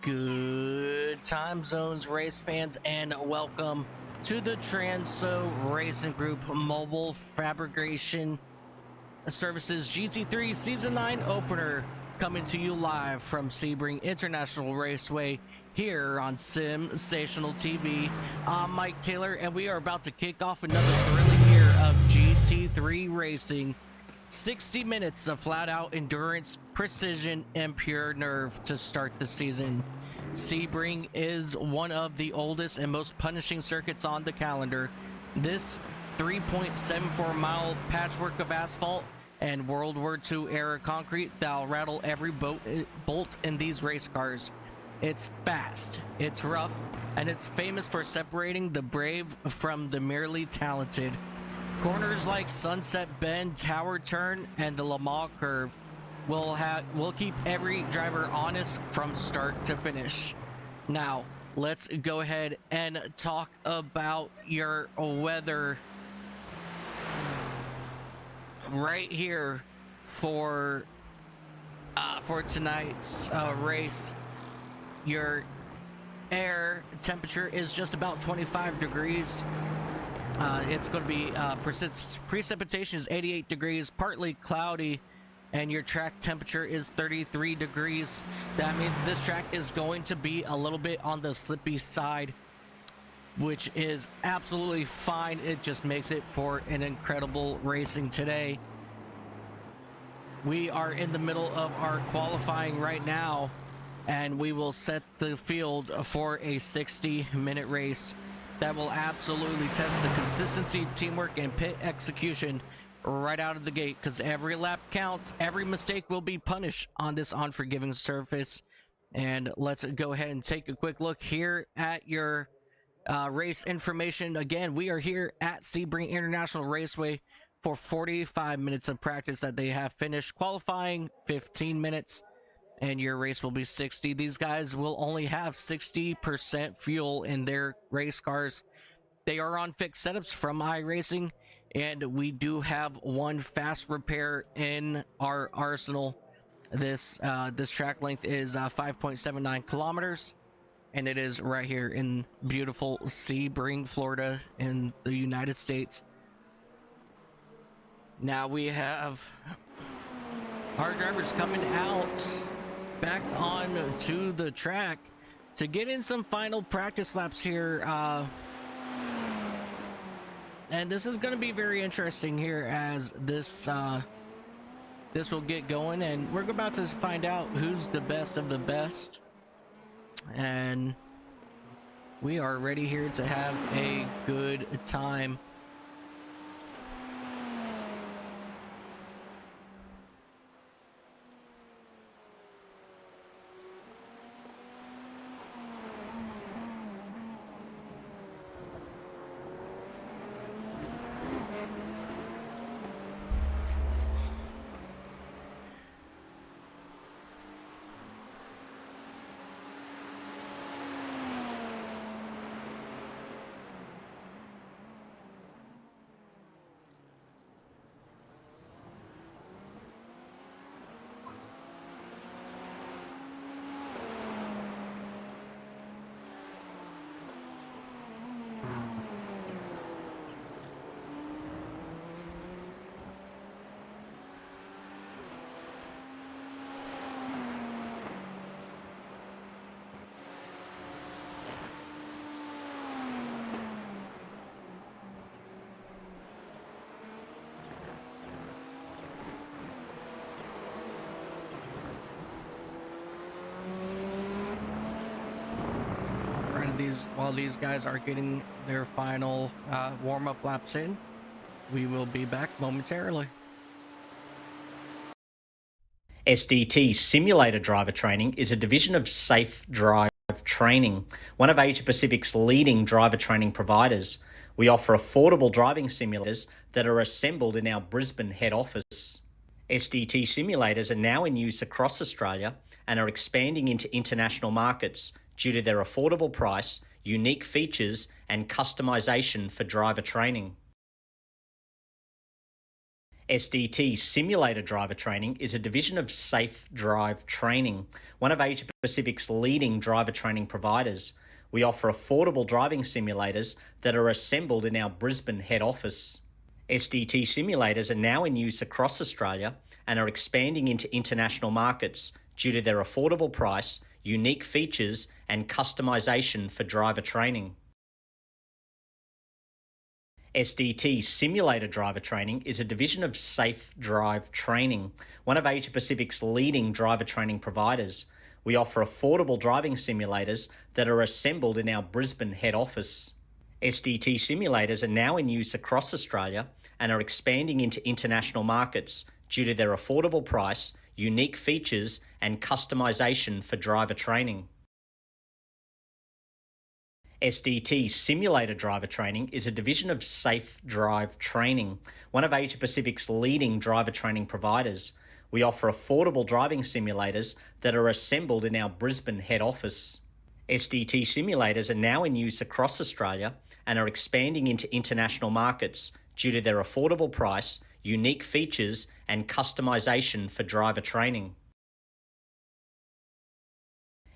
Good time zones, race fans, and welcome to the Tanso Racing Group Mobile Fabrication Services GT3 Season 9 opener, coming to you live from Sebring International Raceway here on Sensational TV. I'm Mike Taylor, and we are about to kick off another thrilling year of GT3 racing. 60 minutes of flat-out endurance, precision, and pure nerve to start the season. Sebring is one of the oldest and most punishing circuits on the calendar. This 3.74-mile patchwork of asphalt and World War II era concrete that'll rattle every bolt in these race cars. It's fast, it's rough, and it's famous for separating the brave from the merely talented. Corners like Sunset Bend, Tower Turn, and the Lamar Curve will keep every driver honest from start to finish. Now, let's go ahead and talk about your weather right here for tonight's race. Your air temperature is just about 25 degrees. It's going to be precipitation is 88 degrees, partly cloudy, and your track temperature is 33 degrees. That means this track is going to be a little bit on the slippy side, which is absolutely fine. It just makes it for an incredible racing today. We are in the middle of our qualifying right now, and we will set the field for a 60-minute race that will absolutely test the consistency, teamwork, and pit execution right out of the gate, because every lap counts. Every mistake will be punished on this unforgiving surface. And let's go ahead and take a quick look here at your race information. Again, we are here at Sebring International Raceway for 45 minutes of practice that they have finished. Qualifying 15 minutes, and your race will be 60. These guys will only have 60% fuel in their race cars. They are on fixed setups from iRacing, and we do have one fast repair in our arsenal. This track length is 5.79 kilometers, and it is right here in beautiful Sebring, Florida, in the United States. Now we have our drivers coming out back on to the track to get in some final practice laps here, and this is going to be very interesting here as this will get going, and we're about to find out who's the best of the best, and we are ready here to have a good time. While these guys are getting their final warm-up laps in, we will be back momentarily. SDT Simulator Driver Training is a division of Safe Drive Training, one of Asia Pacific's leading driver training providers. We offer affordable driving simulators that are assembled in our Brisbane head office. SDT simulators are now in use across Australia and are expanding into international markets due to their affordable price, unique features, and customization for driver training. SDT Simulator Driver Training is a division of Safe Drive Training, one of Asia Pacific's leading driver training providers. We offer affordable driving simulators that are assembled in our Brisbane head office. SDT simulators are now in use across Australia and are expanding into international markets due to their affordable price, unique features, and customisation for driver training. SDT Simulator Driver Training is a division of Safe Drive Training, one of Asia Pacific's leading driver training providers. We offer affordable driving simulators that are assembled in our Brisbane head office. SDT simulators are now in use across Australia and are expanding into international markets due to their affordable price, unique features, and customisation for driver training. SDT Simulator Driver Training is a division of Safe Drive Training, one of Asia Pacific's leading driver training providers. We offer affordable driving simulators that are assembled in our Brisbane head office. SDT simulators are now in use across Australia and are expanding into international markets due to their affordable price, unique features, and customisation for driver training.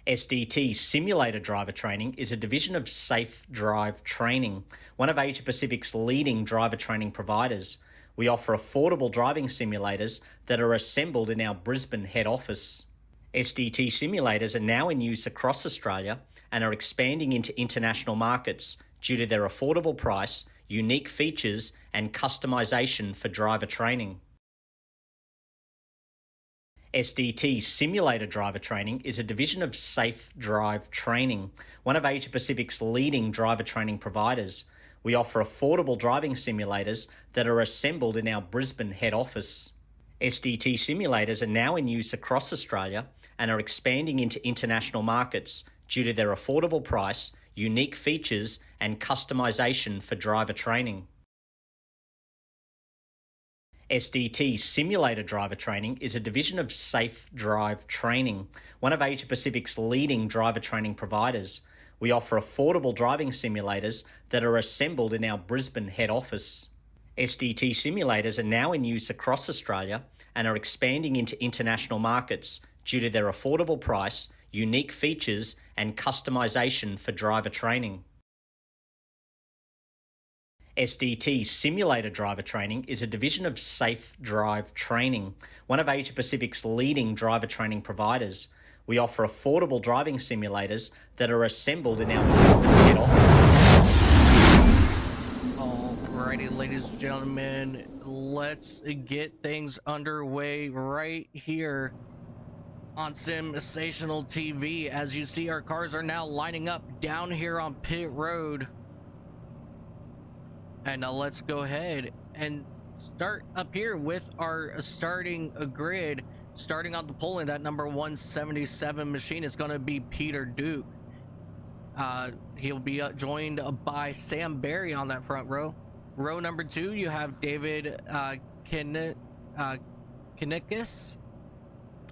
SDT Simulator Driver Training is a division of Safe Drive Training, one of Asia Pacific's leading driver training providers. We offer affordable driving simulators that are assembled in our Brisbane head office. SDT simulators are now in use across Australia and are expanding into international markets due to their affordable price, unique features, and customisation for driver training. SDT Simulator Driver Training is a division of Safe Drive Training, one of Asia Pacific's leading driver training providers. We offer affordable driving simulators that are assembled in our Brisbane head office. SDT simulators are now in use across Australia and are expanding into international markets due to their affordable price, unique features, and customisation for driver training. SDT Simulator Driver Training is a division of Safe Drive Training, one of Asia Pacific's leading driver training providers. We offer affordable driving simulators that are assembled in our Brisbane head office. SDT simulators are now in use across Australia and are expanding into international markets due to their affordable price, unique features, and customisation for driver training. SDT Simulator Driver Training is a division of Safe Drive Training, one of Asia Pacific's leading driver training providers. We offer affordable driving simulators that are assembled in our Brisbane head office. Alrighty, ladies and gentlemen, let's get things underway right here on Sensational TV. As you see, our cars are now lining up down here on pit road. And now let's go ahead and start up here with our starting grid. Starting on the pole in that number 177 machine is going to be Peter Duke. He'll be joined by Sam Berry on that front row. Row number 2, you have David Kinnikis,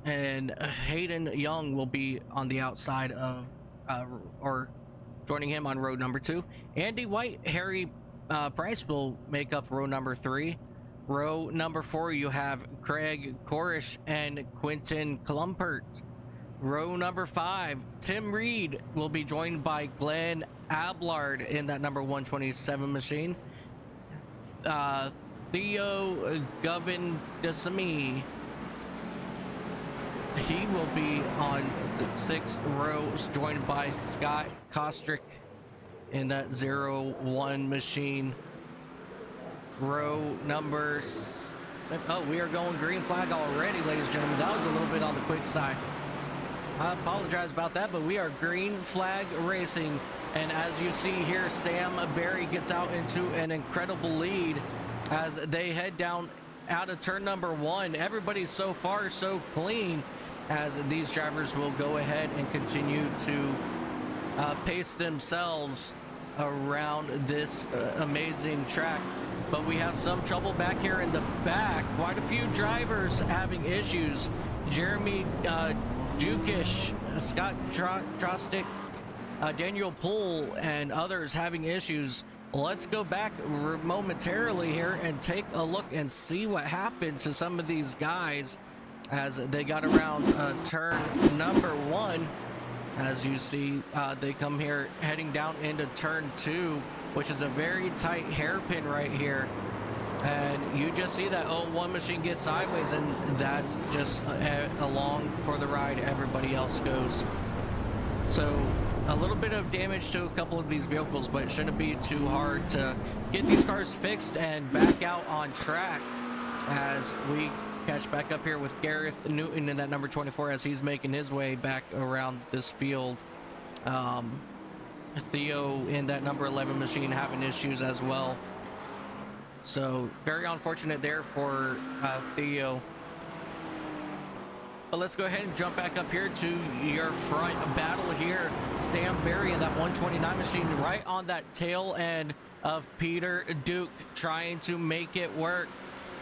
and Hayden Young will be on the outside of, or joining him on row number 2. Andy White, Harry Price will make up row number 3. Row number 4, you have Craig Korish and Quentin Klumpert. Row number 5, Tim Reed will be joined by Glenn Ablard in that number 127 machine. Theo Govindasamy, he will be on the 6th row, joined by Scott Kostrick in that 01 machine. Row number we are going green flag already, ladies and gentlemen. That was a little bit on the quick side. I apologize about that, but we are green flag racing. And as you see here, Sam Berry gets out into an incredible lead as they head down out of turn number 1. Everybody's so far so clean, as these drivers will go ahead and continue to pace themselves around this amazing track. But we have some trouble back here in the back. Quite a few drivers having issues. Jeremy Jukish, Scott Trostick, Daniel Poole, and others having issues let's go back momentarily here and take a look and see what happened to some of these guys as they got around turn number 1. As you see, they come here heading down into turn 2, which is a very tight hairpin right here. And you just see that 01 machine get sideways, and that's just along for the ride everybody else goes. So a little bit of damage to a couple of these vehicles, but it shouldn't be too hard to get these cars fixed and back out on track as we catch back up here with Gareth Newton in that number 24 as he's making his way back around this field. Theo in that number 11 machine having issues as well. So very unfortunate there for Theo. But let's go ahead and jump back up here to your front battle here. Sam Berry in that 129 machine right on that tail end of Peter Duke trying to make it work.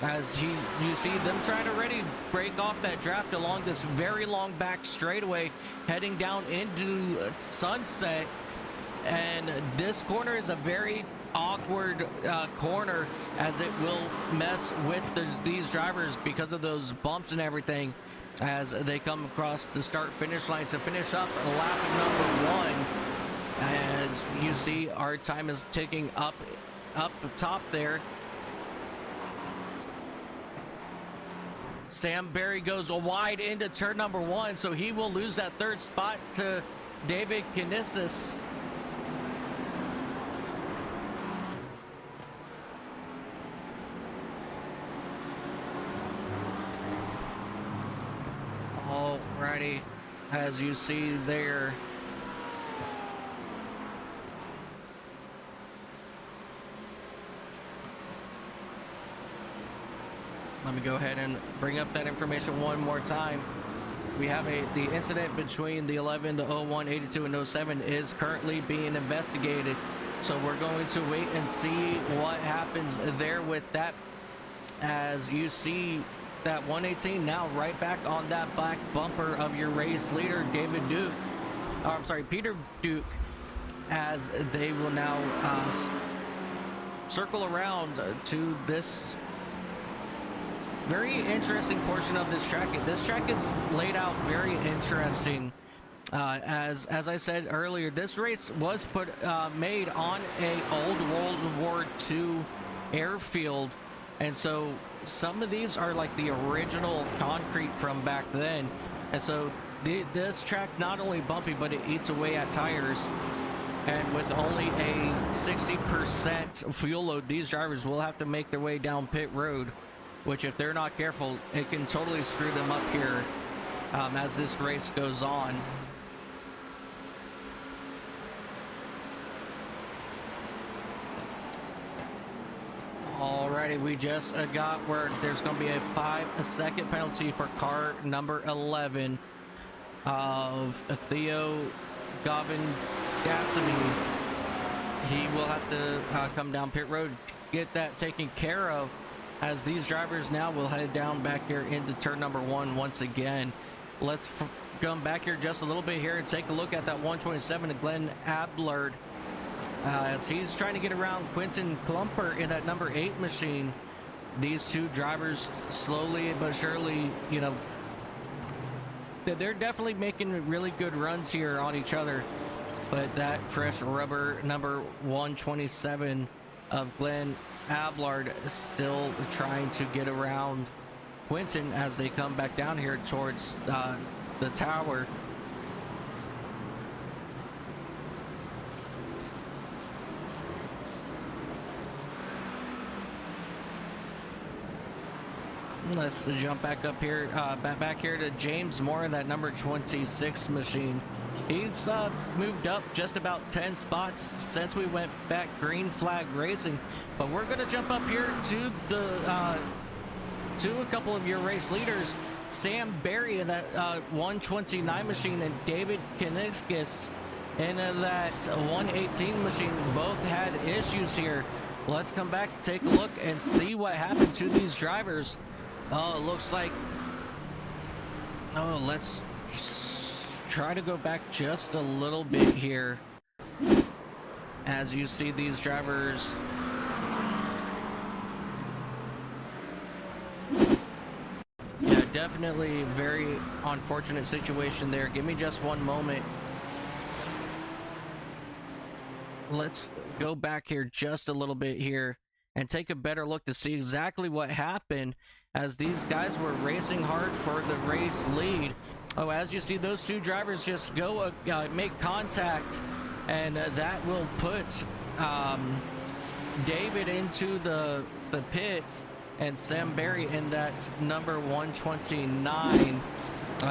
As you see them trying to already break off that draft along this very long back straightaway heading down into Sunset. And this corner is a very awkward corner as it will mess with these drivers because of those bumps and everything as they come across the start finish line to finish up lap number 1. As you see, our time is ticking up the top there. Sam Berry goes wide into turn number 1, so he will lose that third spot to David Kinesis. Alrighty, as you see there. Let me go ahead and bring up that information one more time. We have the incident between the 11, the 01, 82, and 07 is currently being investigated. So we're going to wait and see what happens there with that. As you see that 118 now right back on that black bumper of your race leader, Peter Duke, as they will now circle around to this very interesting portion of this track. This track is laid out very interesting. As I said earlier, this race was made on a old World War II airfield, and so some of these are like the original concrete from back then. And so this track not only bumpy, but it eats away at tires. And with only a 60% fuel load, these drivers will have to make their way down pit road, which if they're not careful, it can totally screw them up here as this race goes on. Alrighty, we just got where there's going to be a 5-second penalty for car number 11 of Theo Gassamy. He will have to come down pit road, get that taken care of, as these drivers now will head down back here into turn number 1 once again. Let's come back here just a little bit here and take a look at that 127 to Glenn Ablard. As he's trying to get around Quentin Klumper in that number 8 machine. These two drivers slowly but surely, you know, they're definitely making really good runs here on each other. But that fresh rubber number 127 of Glenn Ablard still trying to get around Quentin as they come back down here towards the tower. Let's jump back up here, back here to James Moore in that number 26 machine. He's moved up just about 10 spots since we went back green flag racing. But we're going to jump up here to the to a couple of your race leaders, Sam Berry in that 129 machine and David Kaniskis in that 118 machine. Both had issues here. Let's come back, take a look, and see what happened to these drivers. Oh, it looks like... Oh, let's try to go back just a little bit here. as you see these drivers definitely very unfortunate situation there. Give me just one moment. Let's go back here just a little bit here and take a better look to see exactly what happened as these guys were racing hard for the race lead. Oh, as you see, those two drivers just go make contact, and that will put David into the pits, and Sam Berry in that number 129.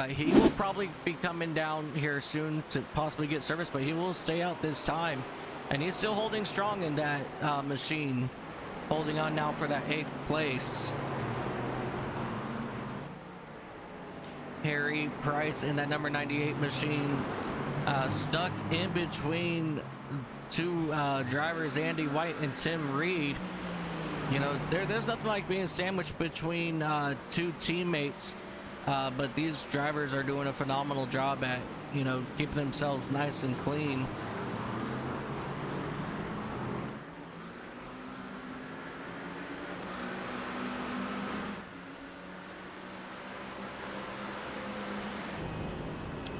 He will probably be coming down here soon to possibly get service, but he will stay out this time. And he's still holding strong in that machine, holding on now for that 8th place. Harry Price in that number 98 machine, stuck in between two drivers, Andy White and Tim Reed. You know, there's nothing like being sandwiched between two teammates, but these drivers are doing a phenomenal job at, you know, keeping themselves nice and clean.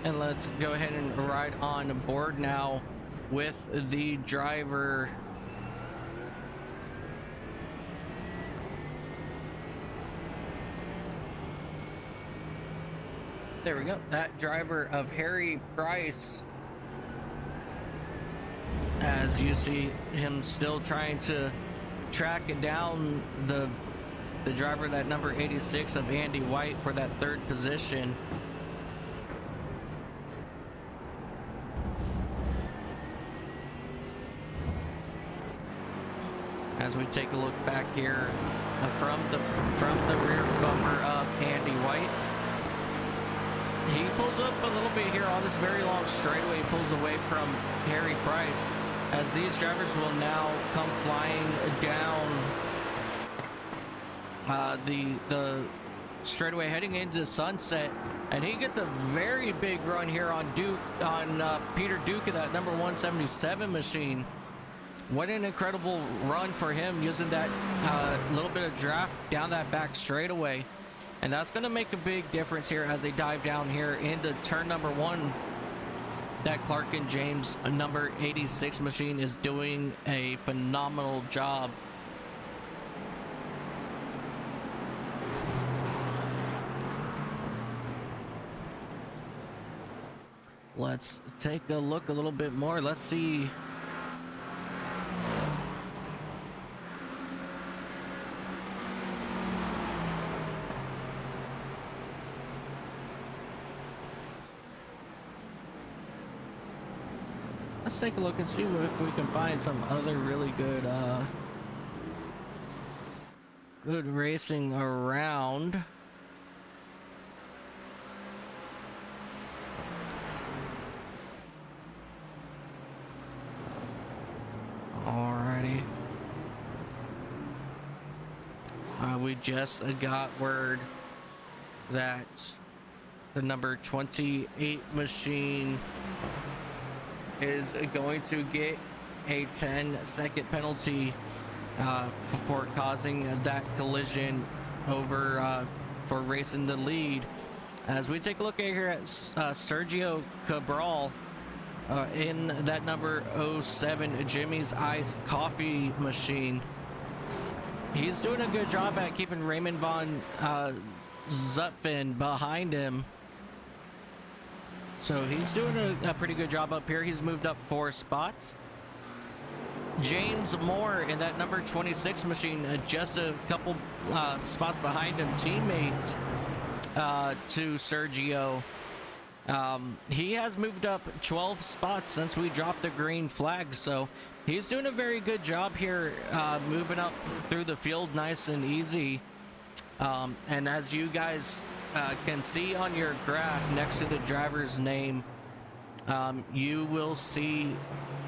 And let's go ahead and ride on board now with the driver. There we go. That driver of Harry Price. As you see him still trying to track down the driver, that number 86 of Andy White, for that 3rd position. As we take a look back here from the rear bumper of Andy White. He pulls up a little bit here on this very long straightaway. He pulls away from Harry Price, as these drivers will now come flying down the straightaway heading into Sunset, and he gets a very big run here on Peter Duke of that number 177 machine. What an incredible run for him, using that little bit of draft down that back straightaway. And that's going to make a big difference here as they dive down here into turn number 1. That Clark and James number 86 machine is doing a phenomenal job. Let's take a look a little bit more. Let's see. Let's take a look and see if we can find some other really good good racing around. Alrighty. We just got word that the number 28 machine is going to get a 10-second penalty for causing that collision over for racing the lead. As we take a look at here at Sergio Cabral in that number 07 Jimmy's Ice Coffee machine. He's doing a good job at keeping Raymond von Zutphen behind him. So he's doing a pretty good job up here. He's moved up 4 spots. James Moore in that number 26 machine, just a couple spots behind him, teammate to Sergio. He has moved up 12 spots since we dropped the green flag, so he's doing a very good job here, moving up through the field nice and easy. And as you guys can see on your graph next to the driver's name, you will see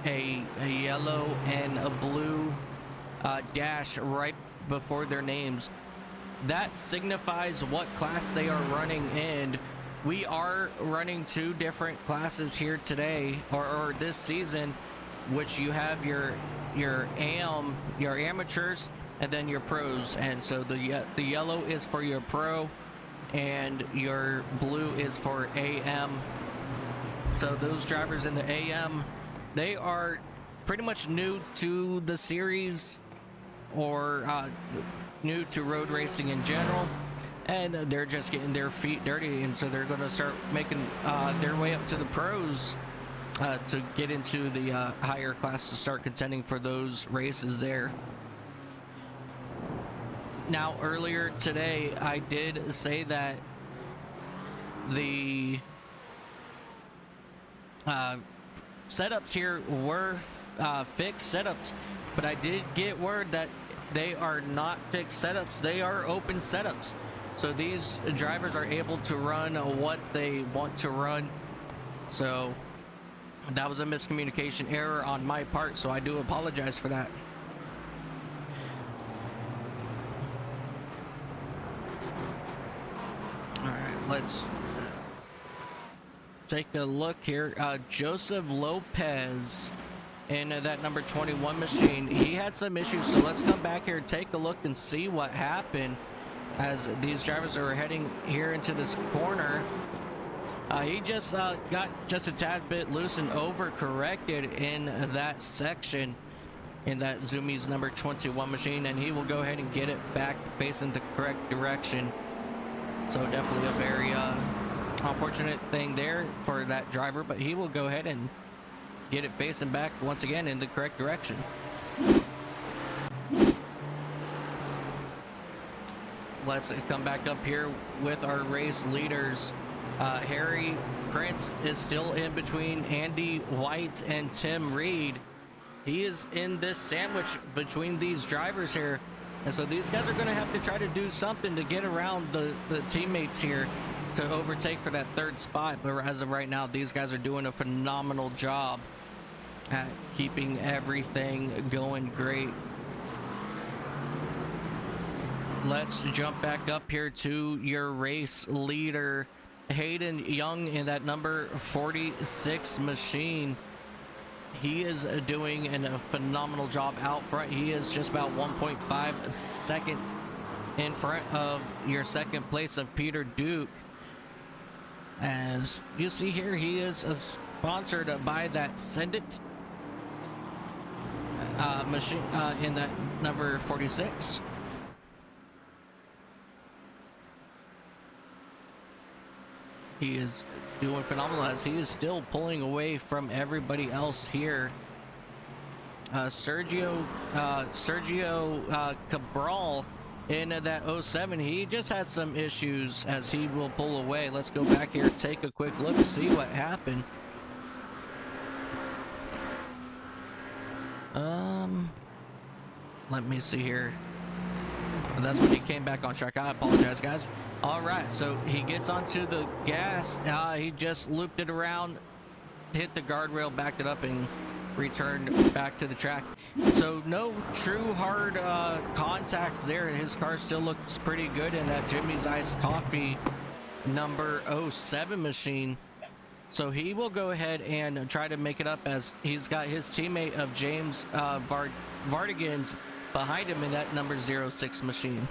a yellow and a blue dash right before their names. That signifies what class they are running in. We are running 2 different classes here today, or this season. which you have your your amateurs, and then your pros. And so the yellow is for your pro, and your blue is for AM. So those drivers in the AM, they are pretty much new to the series, or new to road racing in general, and they're just getting their feet dirty, and so they're going to start making their way up to the pros to get into the higher class to start contending for those races there. Now, earlier today, I did say that the setups here were fixed setups, but I did get word that they are not fixed setups, they are open setups. So these drivers are able to run what they want to run. So that was a miscommunication error on my part, so I do apologize for that. All right, let's take a look here. Joseph Lopez in that number 21 machine, he had some issues, so let's come back here and take a look and see what happened as these drivers are heading here into this corner. He just got just a tad bit loose and overcorrected in that section in that Zumiez number 21 machine, and he will go ahead and get it back facing the correct direction. So definitely a very unfortunate thing there for that driver, but he will go ahead and get it facing back once again in the correct direction. Let's come back up here with our race leaders. Harry Prince is still in between Andy White and Tim Reed. He is in this sandwich between these drivers here, and so these guys are going to have to try to do something to get around the teammates here to overtake for that third spot. But as of right now, these guys are doing a phenomenal job at keeping everything going great. Let's jump back up here to your race leader, Hayden Young, in that number 46 machine. He is doing a phenomenal job out front. He is just about 1.5 seconds in front of your second place of Peter Duke. As you see here, he is sponsored by that Send It machine in that number 46. He is doing phenomenal as he is still pulling away from everybody else here. Sergio Cabral in that 07, he just had some issues as he will pull away. Let's go back here, take a quick look, see what happened. Let me see here. That's when he came back on track. I apologize, guys. All right, so he gets onto the gas. He just looped it around, hit the guardrail, backed it up, and returned back to the track. So no true hard contacts there. His car still looks pretty good in that Jimmy's Iced Coffee number 07 machine. So he will go ahead and try to make it up as he's got his teammate of James Vardigans behind him in that number 06 machine.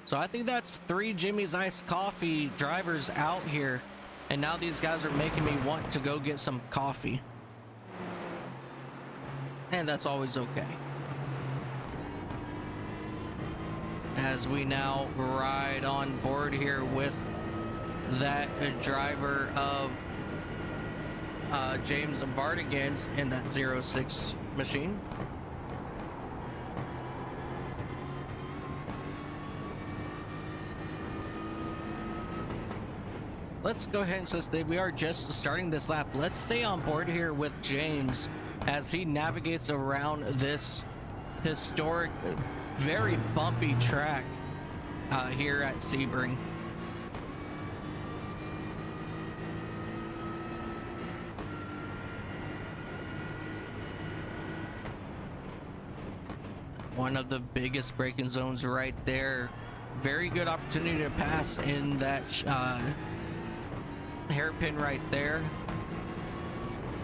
So I think that's 3 Jimmy's Iced Coffee drivers out here, and now these guys are making me want to go get some coffee, and that's always okay. As we now ride on board here with that driver of James Vardigans in that 06 machine. Let's go ahead and since we are just starting this lap, let's stay on board here with James as he navigates around this historic, very bumpy track here at Sebring. One of the biggest braking zones right there. Very good opportunity to pass in that hairpin right there.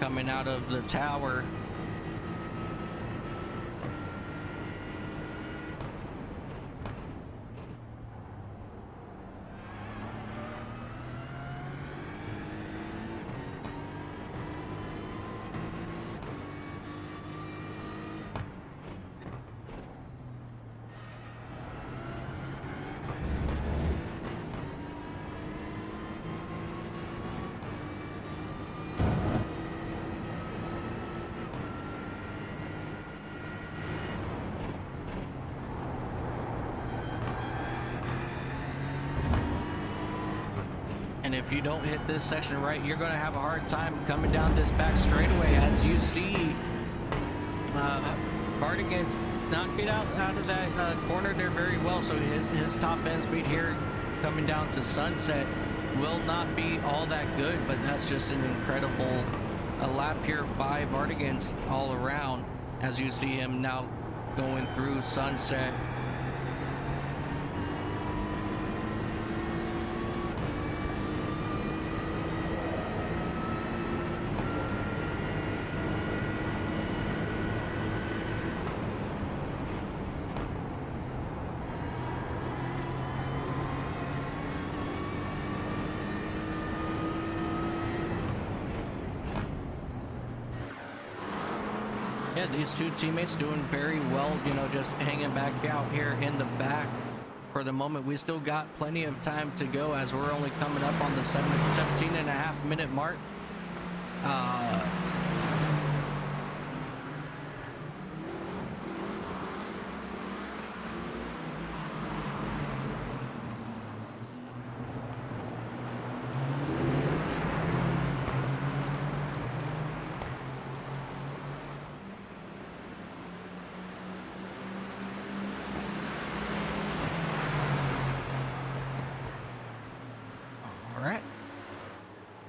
coming out of the tower. And if you don't hit this section right, you're going to have a hard time coming down this back straightaway. As you see, Bardigan's not get out of that corner there very well. So his top end speed here coming down to Sunset will not be all that good, but that's just an incredible lap here by Vardigans all around. As you see him now going through Sunset. Yeah, these two teammates doing very well, you know, just hanging back out here in the back for the moment. We still got plenty of time to go as we're only coming up on the 17.5-minute mark.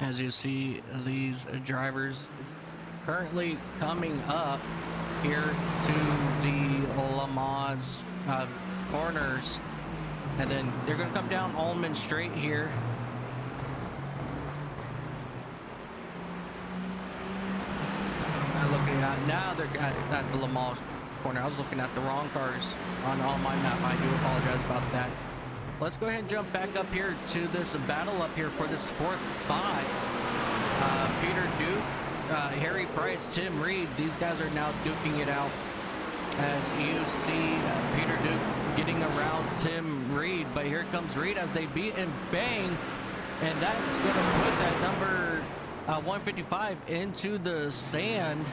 As you see, these drivers currently coming up here to the Le Mans corners, and then they're going to come down Ullman straight here. I'm looking at now they're at the Le Mans corner. I was looking at the wrong cars on my map. I do apologize about that. Let's go ahead and jump back up here to this battle up here for this 4th spot. Peter Duke, Harry Price, Tim Reed, these guys are now duking it out. As you see Peter Duke getting around Tim Reed, but here comes Reed as they beat and bang, and that's going to put that number 155 into the sand.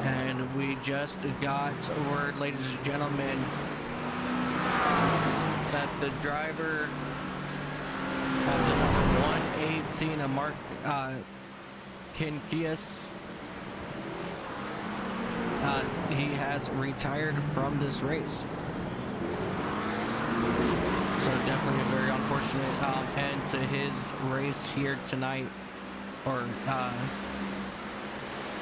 And we just got word, ladies and gentlemen, that the driver of the number 118, Mark Kinkias, he has retired from this race. So definitely a very unfortunate end to his race here tonight, or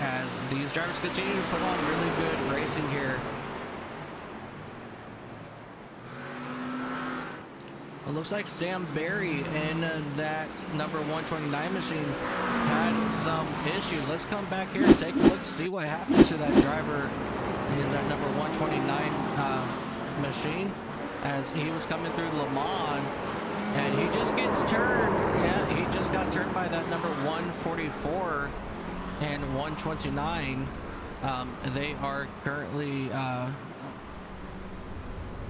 as these drivers continue to put on really good racing here. It looks like Sam Berry in that number 129 machine had some issues. Let's come back here and take a look, see what happened to that driver in that number 129 machine as he was coming through Le Mans, and he just gets turned. Yeah, he just got turned by that number 144 and 129. They are currently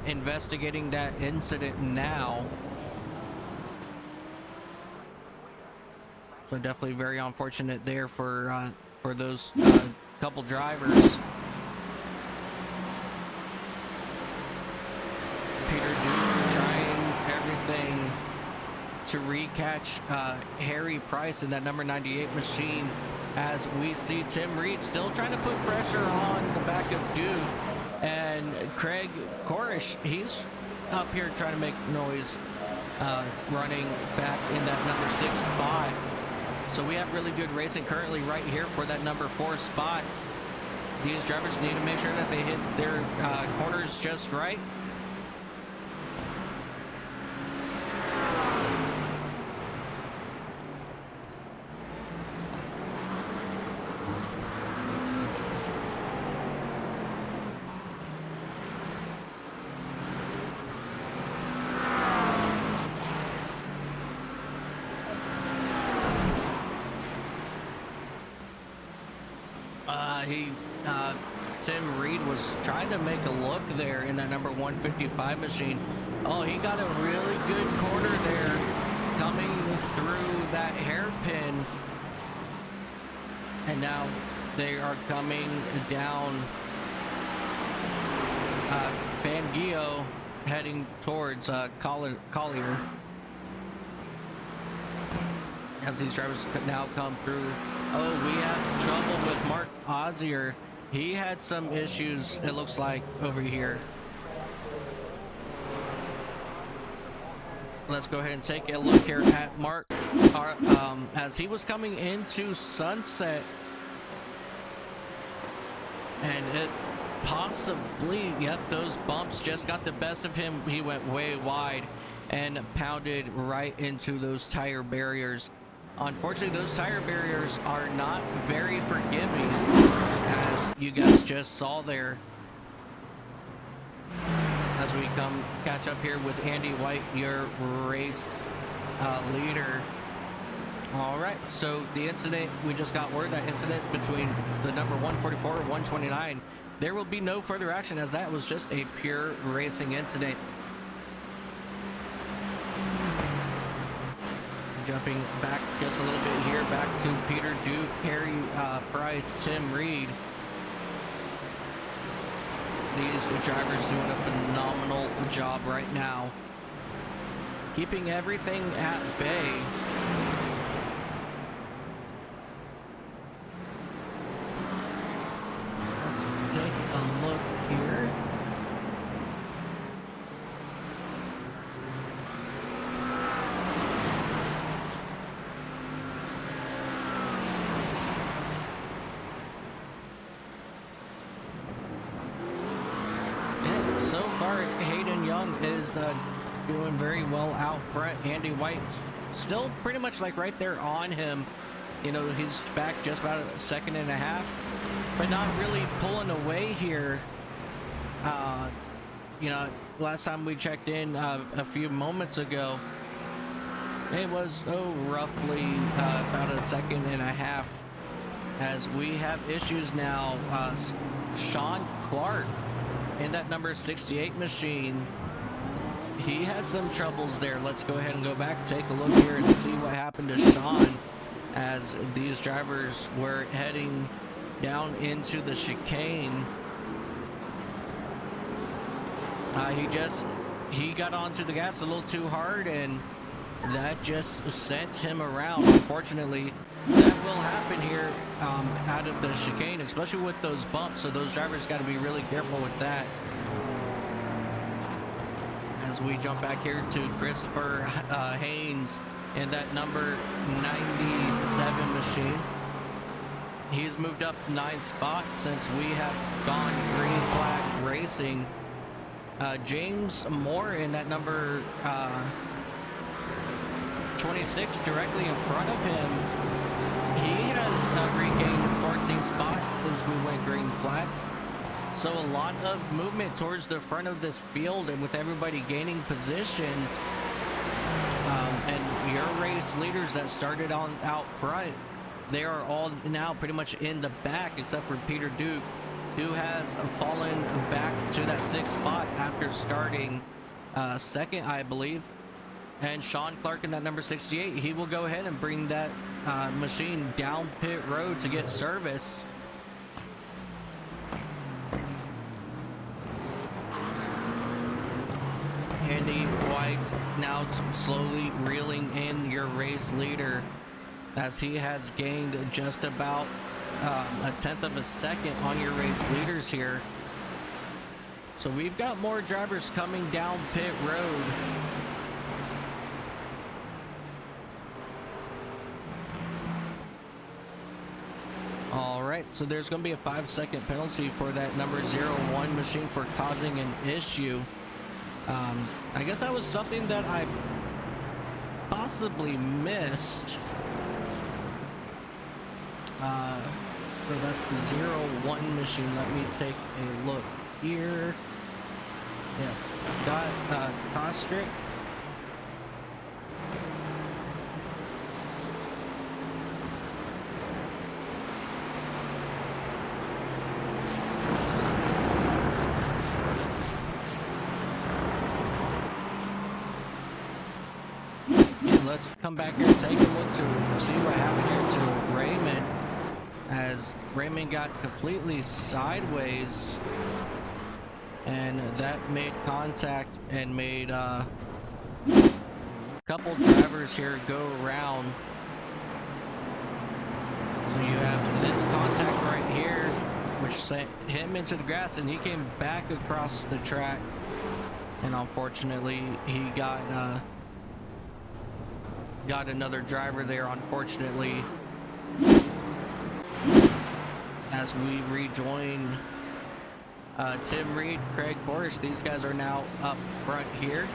investigating that incident now. So definitely very unfortunate there for those couple drivers. Peter Duke trying everything to recatch Harry Price in that number 98 machine, as we see Tim Reed still trying to put pressure on the back of Duke. And Craig Korish, he's up here trying to make noise, running back in that number 6 spot. So we have really good racing currently right here for that number 4 spot. These drivers need to make sure that they hit their corners just right. He Tim Reed was trying to make a look there in that number 155 machine. Oh, he got a really good corner there, coming through that hairpin. And now they are coming down Fangio, heading towards Collier. As these drivers now come through. Oh, we have trouble with Mark Ozier. He had some issues, it looks like, over here. Let's go ahead and take a look here at Mark as he was coming into Sunset. And it possibly, yep, those bumps just got the best of him. He went way wide and pounded right into those tire barriers. Unfortunately, those tire barriers are not very forgiving, as you guys just saw there. As we come catch up here with Andy White, your race leader. All right, so the incident, we just got word that incident between the number 144 and 129, there will be no further action, as that was just a pure racing incident. Jumping back just a little bit here, back to Peter Duke, Harry Price, Tim Reed. These drivers doing a phenomenal job right now, keeping everything at bay. Let's take a look here. So far, Hayden Young is doing very well out front. Andy White's still pretty much like right there on him. You know, he's back just about a second and a half, but not really pulling away here. You know, last time we checked in a few moments ago, it was roughly about a second and a half, as we have issues now. Sean Clark in that number 68 machine, he had some troubles there. Let's go ahead and go back, take a look here and see what happened to Sean as these drivers were heading down into the chicane. He got onto the gas a little too hard, and that just sent him around. Unfortunately, that will happen here out of the chicane, especially with those bumps, so those drivers got to be really careful with that. As we jump back here to Christopher Haynes in that number 97 machine. He's moved up 9 spots since we have gone green flag racing. James Moore in that number 26 directly in front of him. He has regained 14 spots since we went green flag. So a lot of movement towards the front of this field, and with everybody gaining positions, and your race leaders that started on out front, they are all now pretty much in the back, except for Peter Duke, who has fallen back to that 6th spot after starting second, I believe. And Sean Clark in that number 68, he will go ahead and bring that machine down pit road to get service. Andy White now slowly reeling in your race leader, as he has gained just about a 1/10 of a second on your race leaders here. So we've got more drivers coming down pit road. All right, so there's going to be a 5-second penalty for that number 01 machine for causing an issue. I guess that was something that I possibly missed. So that's the 01 machine. Let me take a look here. Yeah, Scott Kostrick. let's come back here and take a look to see what happened here to Raymond, as Raymond got completely sideways, and that made contact and made a couple drivers here go around. So you have this contact right here, which sent him into the grass, and he came back across the track, and unfortunately he got another driver there, unfortunately, as we rejoin Tim Reed, Craig Borish. These guys are now up front here.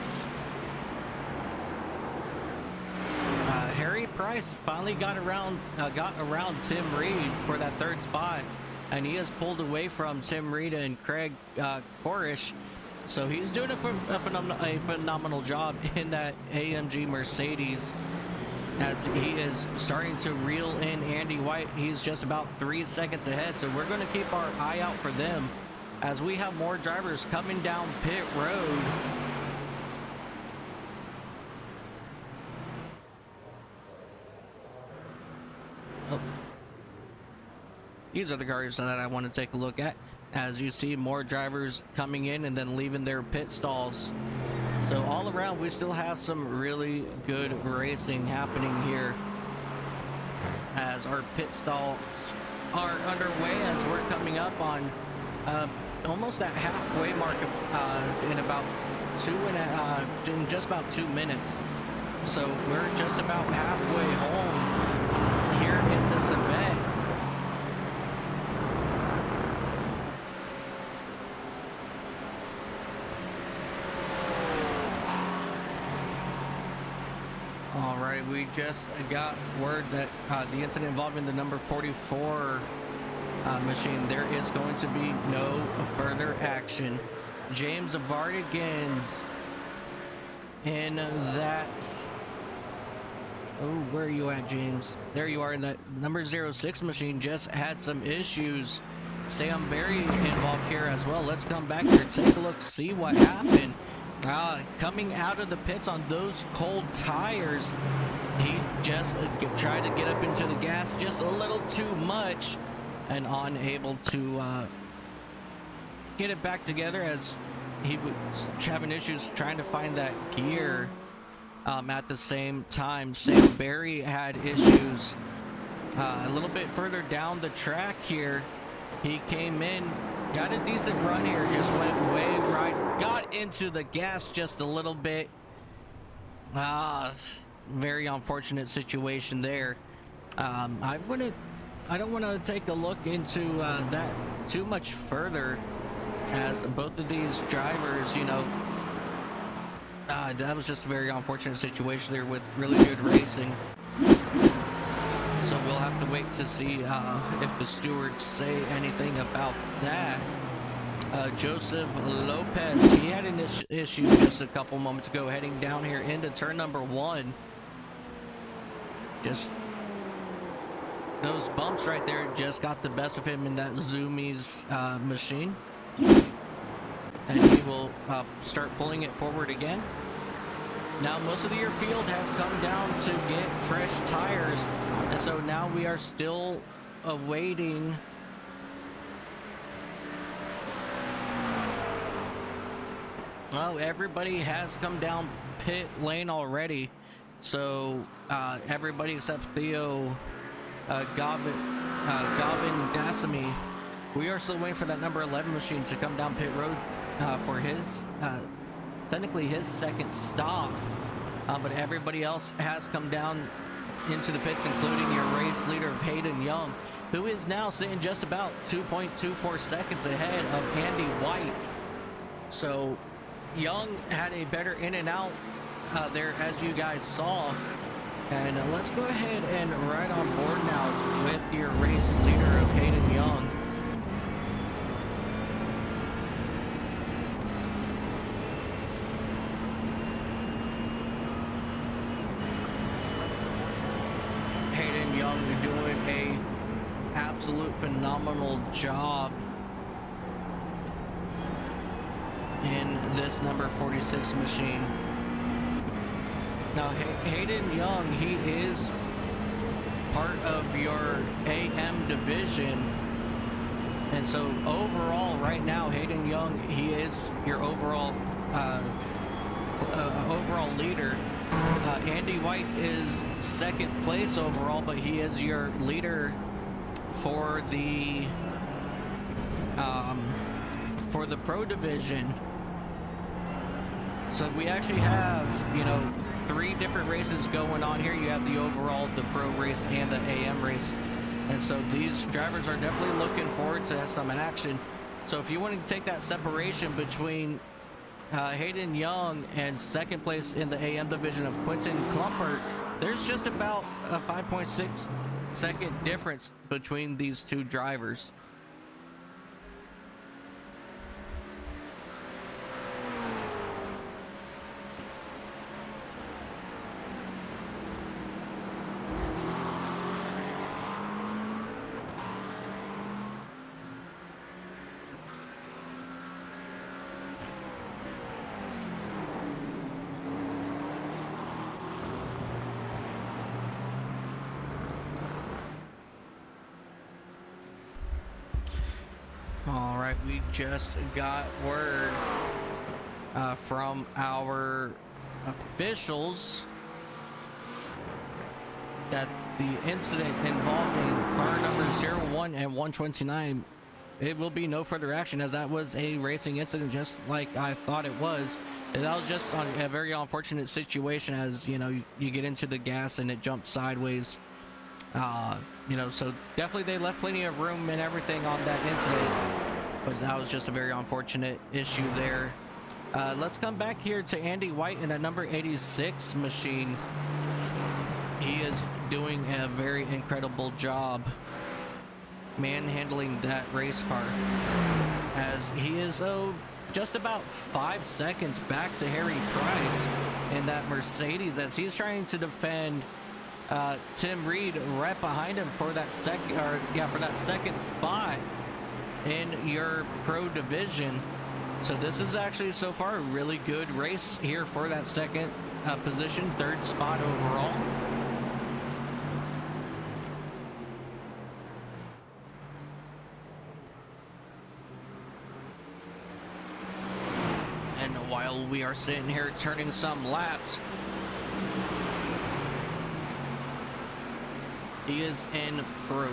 Harry Price finally got around Tim Reed for that third spot, and he has pulled away from Tim Reed and Craig Borish. So he's doing a phenomenal job in that AMG Mercedes, as he is starting to reel in Andy White. He's just about 3 seconds ahead, so we're going to keep our eye out for them as we have more drivers coming down pit road. Oh. These are the cars that I want to take a look at, as you see more drivers coming in and then leaving their pit stalls. So all around, we still have some really good racing happening here, as our pit stalls are underway, as we're coming up on almost that halfway mark in about in just about 2 minutes. So we're just about halfway home here in this event. Alright, we just got word that the incident involving the number 44 machine, there is going to be no further action. James Vardigans in that... Oh, where are you at, James? There you are. In that number 06 machine just had some issues. Sam Berry involved here as well. Let's come back here, take a look, see what happened. Coming out of the pits on those cold tires, he just tried to get up into the gas just a little too much, and unable to get it back together, as he was having issues trying to find that gear. At the same time, Sam Berry had issues a little bit further down the track here. He came in, got a decent run here, just went way right, got into the gas just a little bit. Very unfortunate situation there. I don't want to take a look into that too much further, as both of these drivers, you know, that was just a very unfortunate situation there with really good racing. So we'll have to wait to see if the stewards say anything about that. Joseph Lopez, he had an issue just a couple moments ago heading down here into turn number 1. Just those bumps right there just got the best of him in that Zoomies machine. And he will start pulling it forward again. Now most of your field has come down to get fresh tires, and so now we are still awaiting everybody has come down pit lane already, so everybody except Theo Gavin Dasamy. We are still waiting for that number 11 machine to come down pit road for his technically his second stop, but everybody else has come down into the pits, including your race leader of Hayden Young, who is now sitting just about 2.24 seconds ahead of Andy White. So Young had a better in and out there, as you guys saw. And let's go ahead and ride on board now with your race leader of Hayden Young. Hayden Young doing a absolute phenomenal job in this number 46 machine. Now, Hayden Young, he is part of your AM division. And so overall, right now, Hayden Young, he is your overall overall leader. Andy White is second place overall, but he is your leader for the pro division. So we actually have, you know, 3 different races going on here. You have the overall, the pro race, and the AM race. And so these drivers are definitely looking forward to some action. So if you want to take that separation between Hayden Young and second place in the AM division of Quentin Klumpert, there's just about a 5.6 second difference between these two drivers. All right, we just got word from our officials that the incident involving car number 01 and 129, it will be no further action, as that was a racing incident just like I thought it was. And that was just a very unfortunate situation, as you know, you get into the gas and it jumps sideways. You know, so definitely they left plenty of room and everything on that incident, but that was just a very unfortunate issue there. Let's come back here to Andy White in that number 86 machine. He is doing a very incredible job manhandling that race car, as he is just about 5 seconds back to Harry Price in that Mercedes, as he's trying to defend Tim Reed right behind him for that second spot in your pro division. So this is actually so far a really good race here for that second position, third spot overall. And while we are sitting here turning some laps, he is in pros.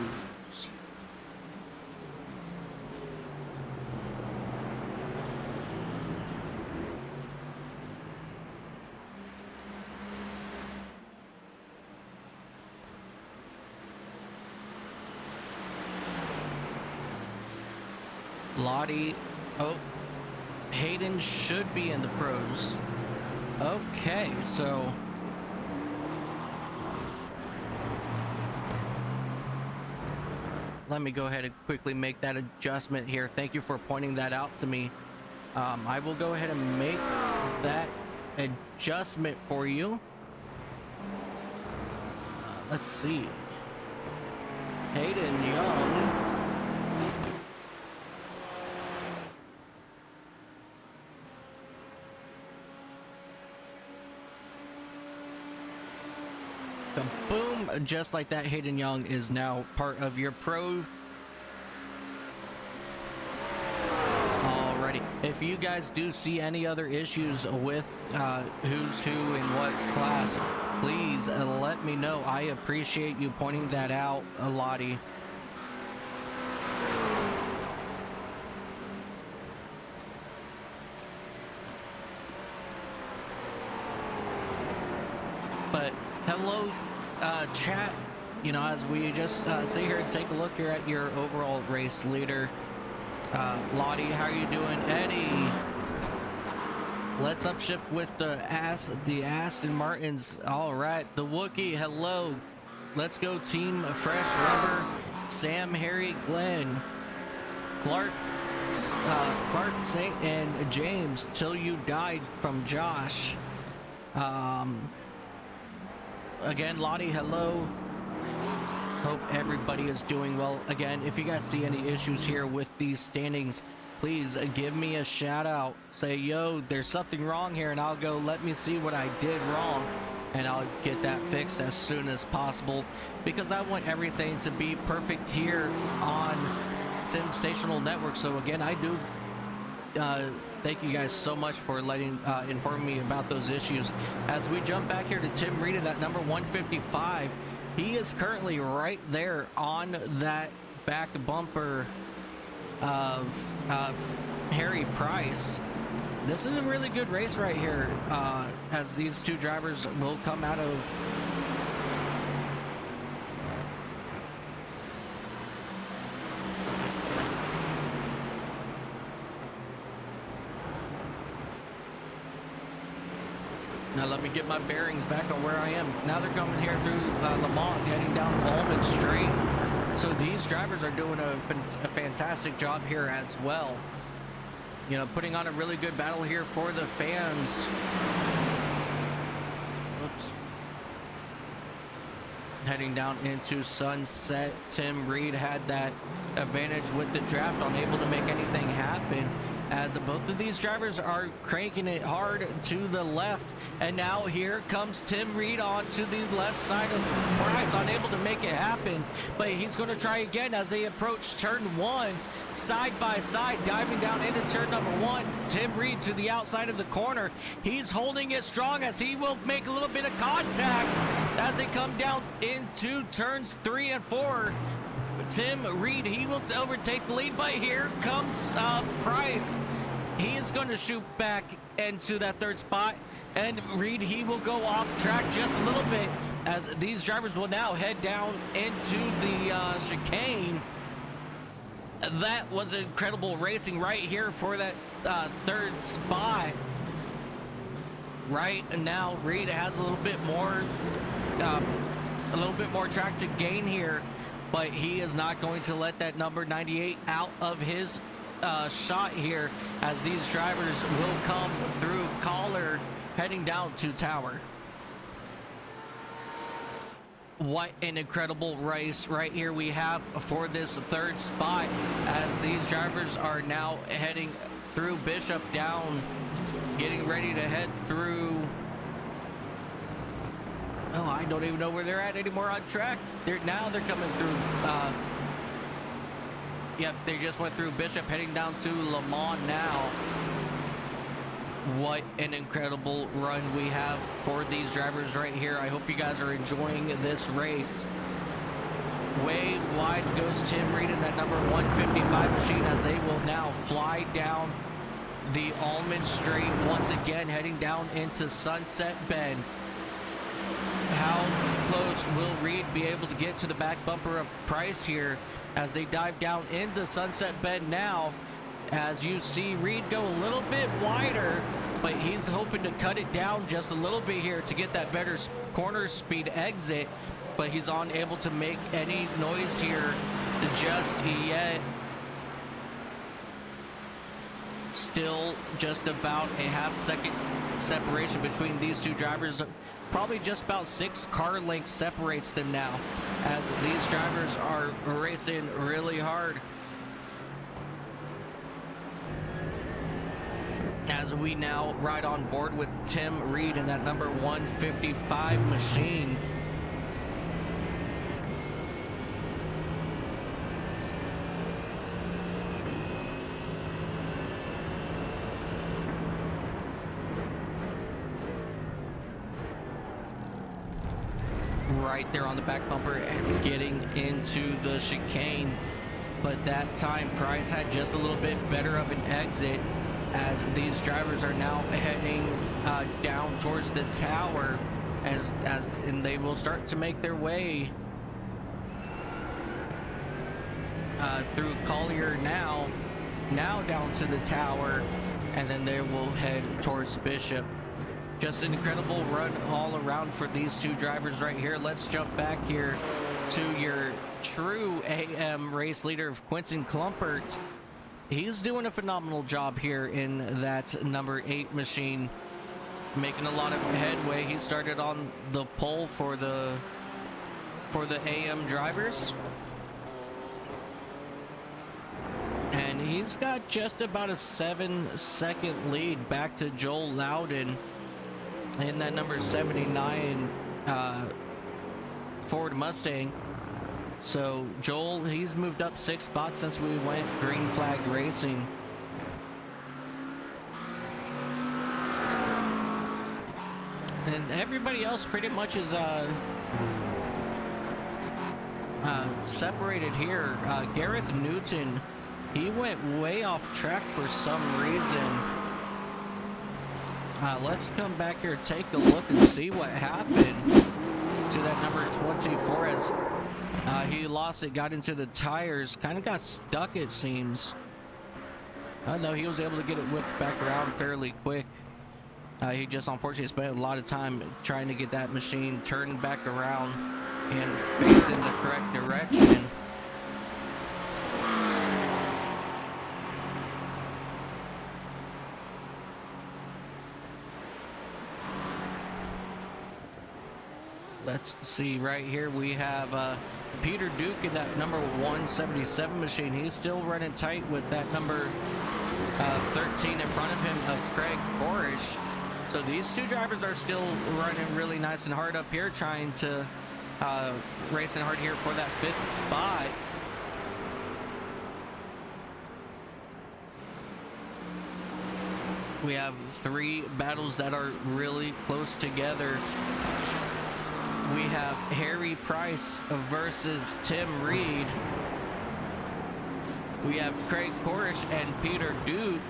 Lottie, oh, Hayden should be in the pros. Okay, so let me go ahead and quickly make that adjustment here. Thank you for pointing that out to me. I will go ahead and make that adjustment for you. Let's see. Hayden Young. Boom, just like that, Hayden Young is now part of your pro. Alrighty, if you guys do see any other issues with who's who in what class, please let me know. I appreciate you pointing that out, Lottie. But hello, chat. You know, as we just sit here and take a look here at your overall race leader, Lottie, how are you doing? Eddie, let's upshift with the Aston Martins. All right, the Wookiee, hello. Let's go, Team Fresh Rubber. Sam, Harry, Glenn, Clark, Saint, and James. Till You Died from Josh. Again, Lottie, hello. Hope everybody is doing well. Again, if you guys see any issues here with these standings, please give me a shout out. Say, yo, there's something wrong here, and I'll go, let me see what I did wrong. and I'll get that fixed as soon as possible because I want everything to be perfect here on Sensational Network. So again, I do thank you guys so much for informing me about those issues. As we jump back here to Tim Reed at number 155, he is currently right there on that back bumper of Harry Price. This is a really good race right here, as these two drivers will come out of Now let me get my bearings back on where I am. Now they're coming here through Lamont, heading down Ullman Street. So these drivers are doing a fantastic job here as well. You know, putting on a really good battle here for the fans. Oops. Heading down into Sunset. Tim Reed had that advantage with the draft, unable to make anything happen, as both of these drivers are cranking it hard to the left. And now here comes Tim Reed onto the left side of Price, unable to make it happen, but he's going to try again as they approach turn one, side by side, diving down into turn number one. Tim Reed to the outside of the corner. He's holding it strong as he will make a little bit of contact as they come down into turns 3 and 4. Tim Reed, he will overtake the lead, but here comes Price. He is going to shoot back into that third spot, and Reed, he will go off track just a little bit as these drivers will now head down into the chicane. That was incredible racing right here for that third spot. Right now, Reed has a little bit more track to gain here, but he is not going to let that number 98 out of his shot here, as these drivers will come through Collar heading down to Tower. What an incredible race right here we have for this third spot, as these drivers are now heading through Bishop down, getting ready to head through. Oh, I don't even know where they're at anymore on track. They're coming through. Yep, they just went through Bishop, heading down to Lamont now. What an incredible run we have for these drivers right here. I hope you guys are enjoying this race. Way wide goes Tim Reed in that number 155 machine, as they will now fly down the Almond Straight once again, heading down into Sunset Bend. How close will Reed be able to get to the back bumper of Price here as they dive down into Sunset Bend now? As you see Reed go a little bit wider, but he's hoping to cut it down just a little bit here to get that better corner speed exit, but he's unable to make any noise here just yet. Still just about a half-second separation between these two drivers. Probably just about 6 car lengths separates them now, as these drivers are racing really hard. As we now ride on board with Tim Reed in that number 155 machine. Right there on the back bumper and getting into the chicane, but that time Price had just a little bit better of an exit, as these drivers are now heading down towards the tower, and they will start to make their way through Collier now down to the tower, and then they will head towards Bishop. Just an incredible run all around for these two drivers right here. Let's jump back here to your true AM race leader of Quentin Klumpert. He's doing a phenomenal job here in that number 8 machine, making a lot of headway. He started on the pole for the AM drivers, and he's got just about a 7-second lead back to Joel Loudon in that number 79 Ford Mustang. So Joel, he's moved up 6 spots since we went green flag racing. And everybody else pretty much is separated here. Gareth Newton, he went way off track for some reason. Let's come back here, take a look and see what happened to that number 24 as he lost it, got into the tires, kind of got stuck it seems. No, he was able to get it whipped back around fairly quick. He just unfortunately spent a lot of time trying to get that machine turned back around and facing the correct direction. Let's see right here. We have Peter Duke in that number 177 machine. He's still running tight with that number 13 in front of him of Craig Borish. So these two drivers are still running really nice and hard up here, trying to racing hard here for that 5th spot. We have 3 battles that are really close together. We have Harry Price versus Tim Reed. We have Craig Korish and Peter Dude,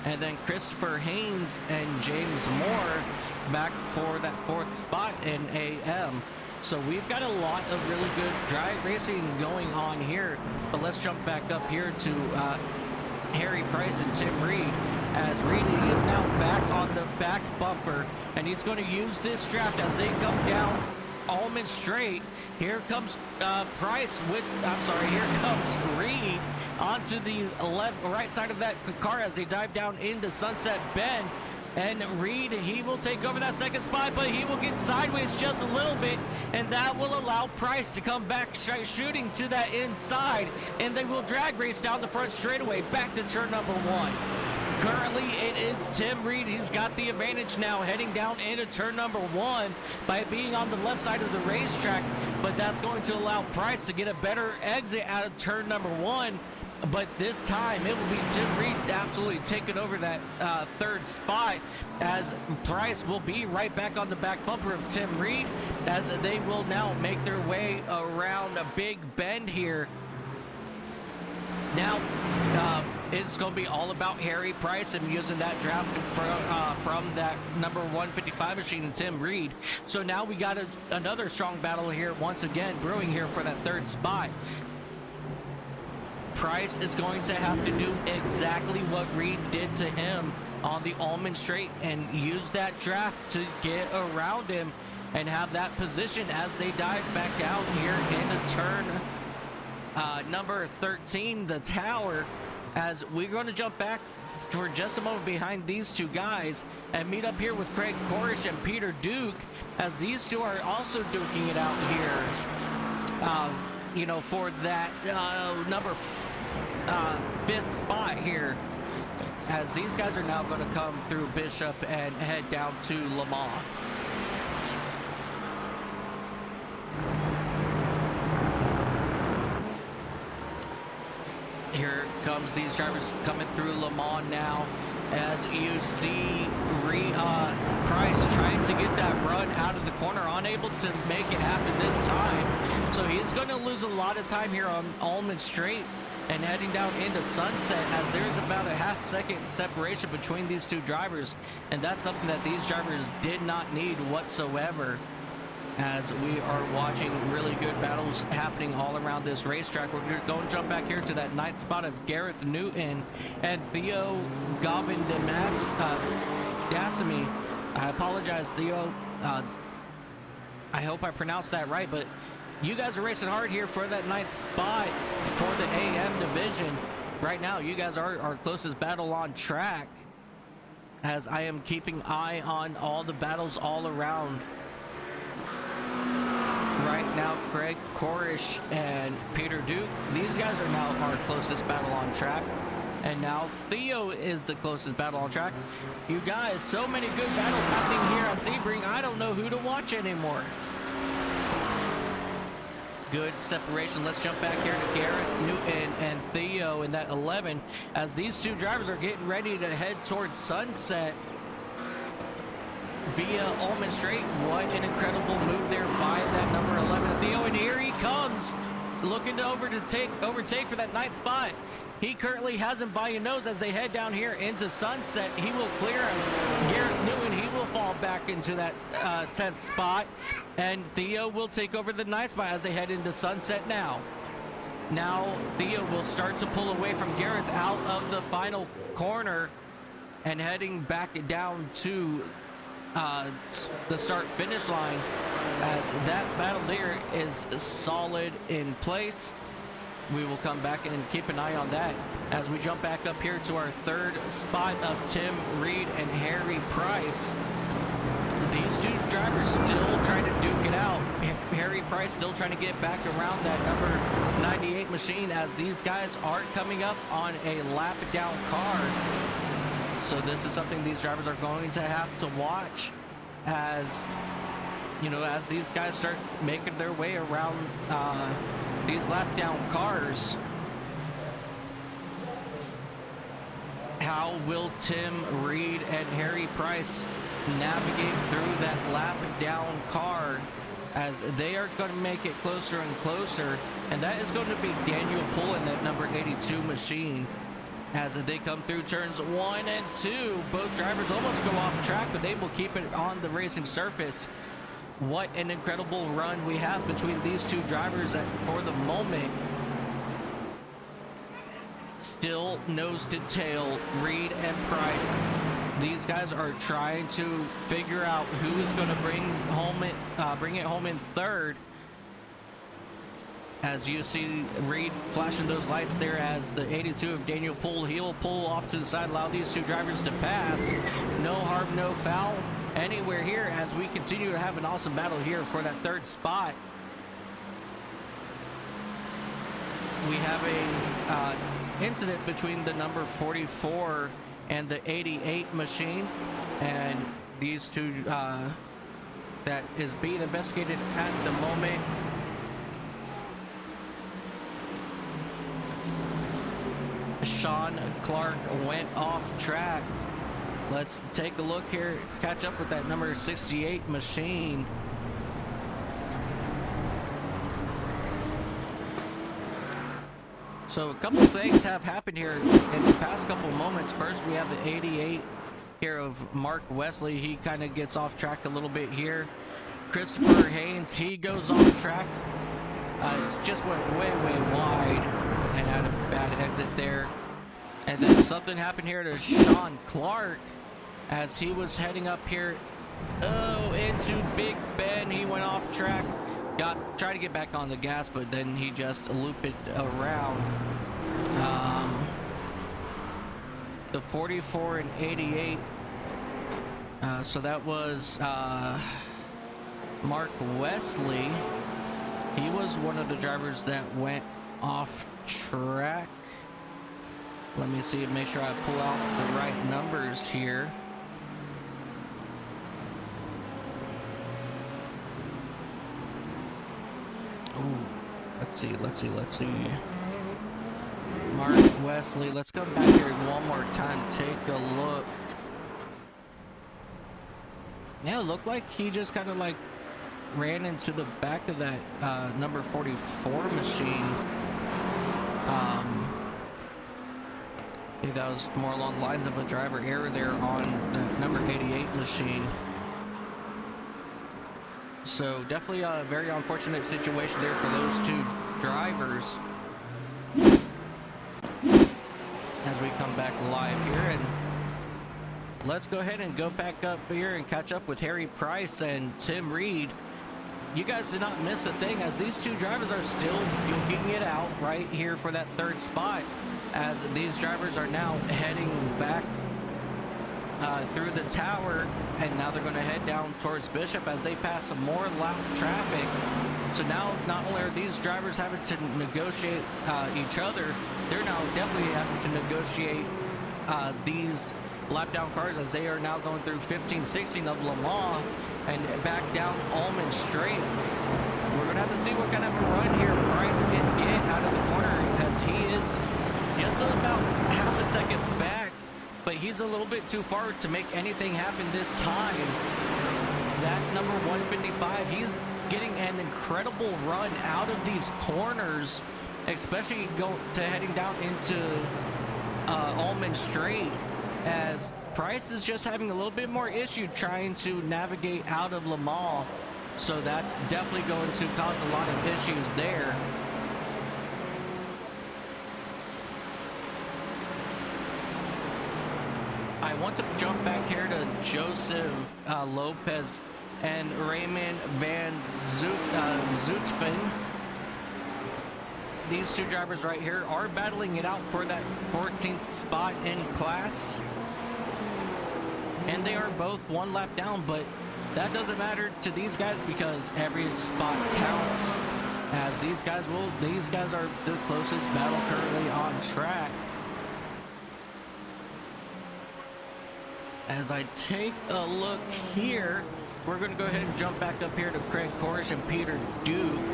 and then Christopher Haynes and James Moore back for that 4th spot in AM. So we've got a lot of really good drag racing going on here. But let's jump back up here to Harry Price and Tim Reed, as Reed is now back on the back bumper, and he's going to use this draft as they come down Almond Straight. Here comes Price with, here comes Reed onto the right side of that car as they dive down into Sunset Bend. And Reed, he will take over that 2nd spot, but he will get sideways just a little bit, and that will allow Price to come back shooting to that inside, and they will drag race down the front straightaway back to turn number 1. Currently, it is Tim Reed. He's got the advantage now heading down into turn number 1 by being on the left side of the racetrack, but that's going to allow Price to get a better exit out of turn number 1. But this time, it will be Tim Reed absolutely taking over that 3rd spot, as Price will be right back on the back bumper of Tim Reed, as they will now make their way around a Big Bend here. Now, it's going to be all about Harry Price and using that draft from that number 155 machine and Tim Reed. So now we got another strong battle here once again brewing here for that 3rd spot. Price is going to have to do exactly what Reed did to him on the Almond Straight and use that draft to get around him and have that position as they dive back out here into turn number 13, the tower, as we're going to jump back for just a moment behind these two guys and meet up here with Craig Korish and Peter Duke, as these two are also duking it out here, you know, for that number 5th spot here, as these guys are now going to come through Bishop and head down to Le Mans. Here comes these drivers coming through Le Mans now, as you see Price trying to get that run out of the corner, unable to make it happen this time. So he's going to lose a lot of time here on Almond Straight and heading down into Sunset, as there's about a half-second separation between these two drivers, and that's something that these drivers did not need whatsoever. As we are watching really good battles happening all around this racetrack, we're going to jump back here to that 9th spot of Gareth Newton and Theo Gavin Dasamy. I apologize, Theo. I hope I pronounced that right, but you guys are racing hard here for that 9th spot for the AM division. Right now, you guys are our closest battle on track, as I am keeping eye on all the battles all around. Right now, Craig Korish and Peter Duke, these guys are now our closest battle on track. And now Theo is the closest battle on track. You guys, so many good battles happening here at Sebring. I don't know who to watch anymore. Good separation. Let's jump back here to Gareth Newton and Theo in that 11 as these two drivers are getting ready to head towards Sunset via Almond Straight. What an incredible move there by that number 11 Theo, and here he comes looking to overtake for that 9th spot. He currently has him by your nose as they head down here into Sunset. He will clear him. Gareth Newton, he will fall back into that 10th spot. And Theo will take over the 9th spot as they head into Sunset now. Now Theo will start to pull away from Gareth out of the final corner and heading back down to the start-finish line as that battle there is solid in place. We will come back and keep an eye on that as we jump back up here to our 3rd spot of Tim Reed and Harry Price. These two drivers still trying to duke it out. Harry Price still trying to get back around that number 98 machine as these guys are coming up on a lap down car. So this is something these drivers are going to have to watch as, you know, as these guys start making their way around these lap down cars. How will Tim Reed and Harry Price navigate through that lap down car as they are going to make it closer and closer? And that is going to be Daniel Poole in that number 82 machine as they come through turns 1 and 2. Both drivers almost go off track, but they will keep it on the racing surface. What an incredible run we have between these two drivers that for the moment still nose to tail, Reed and Price. These guys are trying to figure out who is going to bring it home in 3rd. As you see Reed flashing those lights there as the 82 of Daniel Poole, he will pull off to the side, allow these two drivers to pass. No harm, no foul anywhere here as we continue to have an awesome battle here for that 3rd spot. We have a incident between the number 44 and the 88 machine, and these two that is being investigated at the moment. Sean Clark went off track. Let's take a look here, catch up with that number 68 machine. So a couple of things have happened here in the past couple of moments. First, we have the 88 here of Mark Wesley. He kind of gets off track a little bit here. Christopher Haynes, he goes off track. It just went way wide and had a bad exit there. And then something happened here to Sean Clark as he was heading up here into Big Ben. He went off track, tried to get back on the gas, but then he just looped it around. The 44 and 88, so that was Mark Wesley. He was one of the drivers that went off track. Let me see, make sure I pull out the right numbers here. Ooh, let's see. Mark Wesley, let's go back here one more time, take a look. Yeah, it looked like he just kind of like ran into the back of that number 44 machine. I think that was more along the lines of a driver error there on the number 88 machine. So definitely a very unfortunate situation there for those two drivers. As we come back live here, and let's go ahead and go back up here and catch up with Harry Price and Tim Reed. You guys did not miss a thing as these two drivers are still duking it out right here for that 3rd spot, as these drivers are now heading back through the tower, and now they're going to head down towards Bishop as they pass some more lap traffic. So now, not only are these drivers having to negotiate each other, they're now definitely having to negotiate these lap down cars, as they are now going through 15, 16 of Le Mans and back down Almond Straight. We're gonna have to see what kind of a run here Price can get out of the corner, as he is just about half a second back, but he's a little bit too far to make anything happen this time. That number 155, he's getting an incredible run out of these corners, especially heading down into Almond Straight, as Price is just having a little bit more issue trying to navigate out of Le Mans. So that's definitely going to cause a lot of issues there. I want to jump back here to Joseph Lopez and Raymond Van Zutphen. These two drivers right here are battling it out for that 14th spot in class. And they are both one lap down, but that doesn't matter to these guys because every spot counts, as these guys are the closest battle currently on track. As I take a look here, we're going to go ahead and jump back up here to Craig Korish and Peter Duke.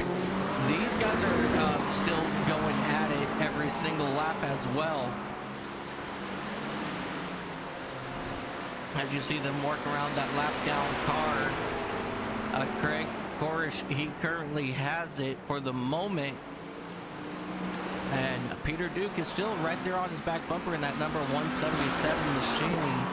These guys are still going at it every single lap as well. As you see them work around that lap down car, Craig Korish, he currently has it for the moment. And Peter Duke is still right there on his back bumper in that number 177 machine.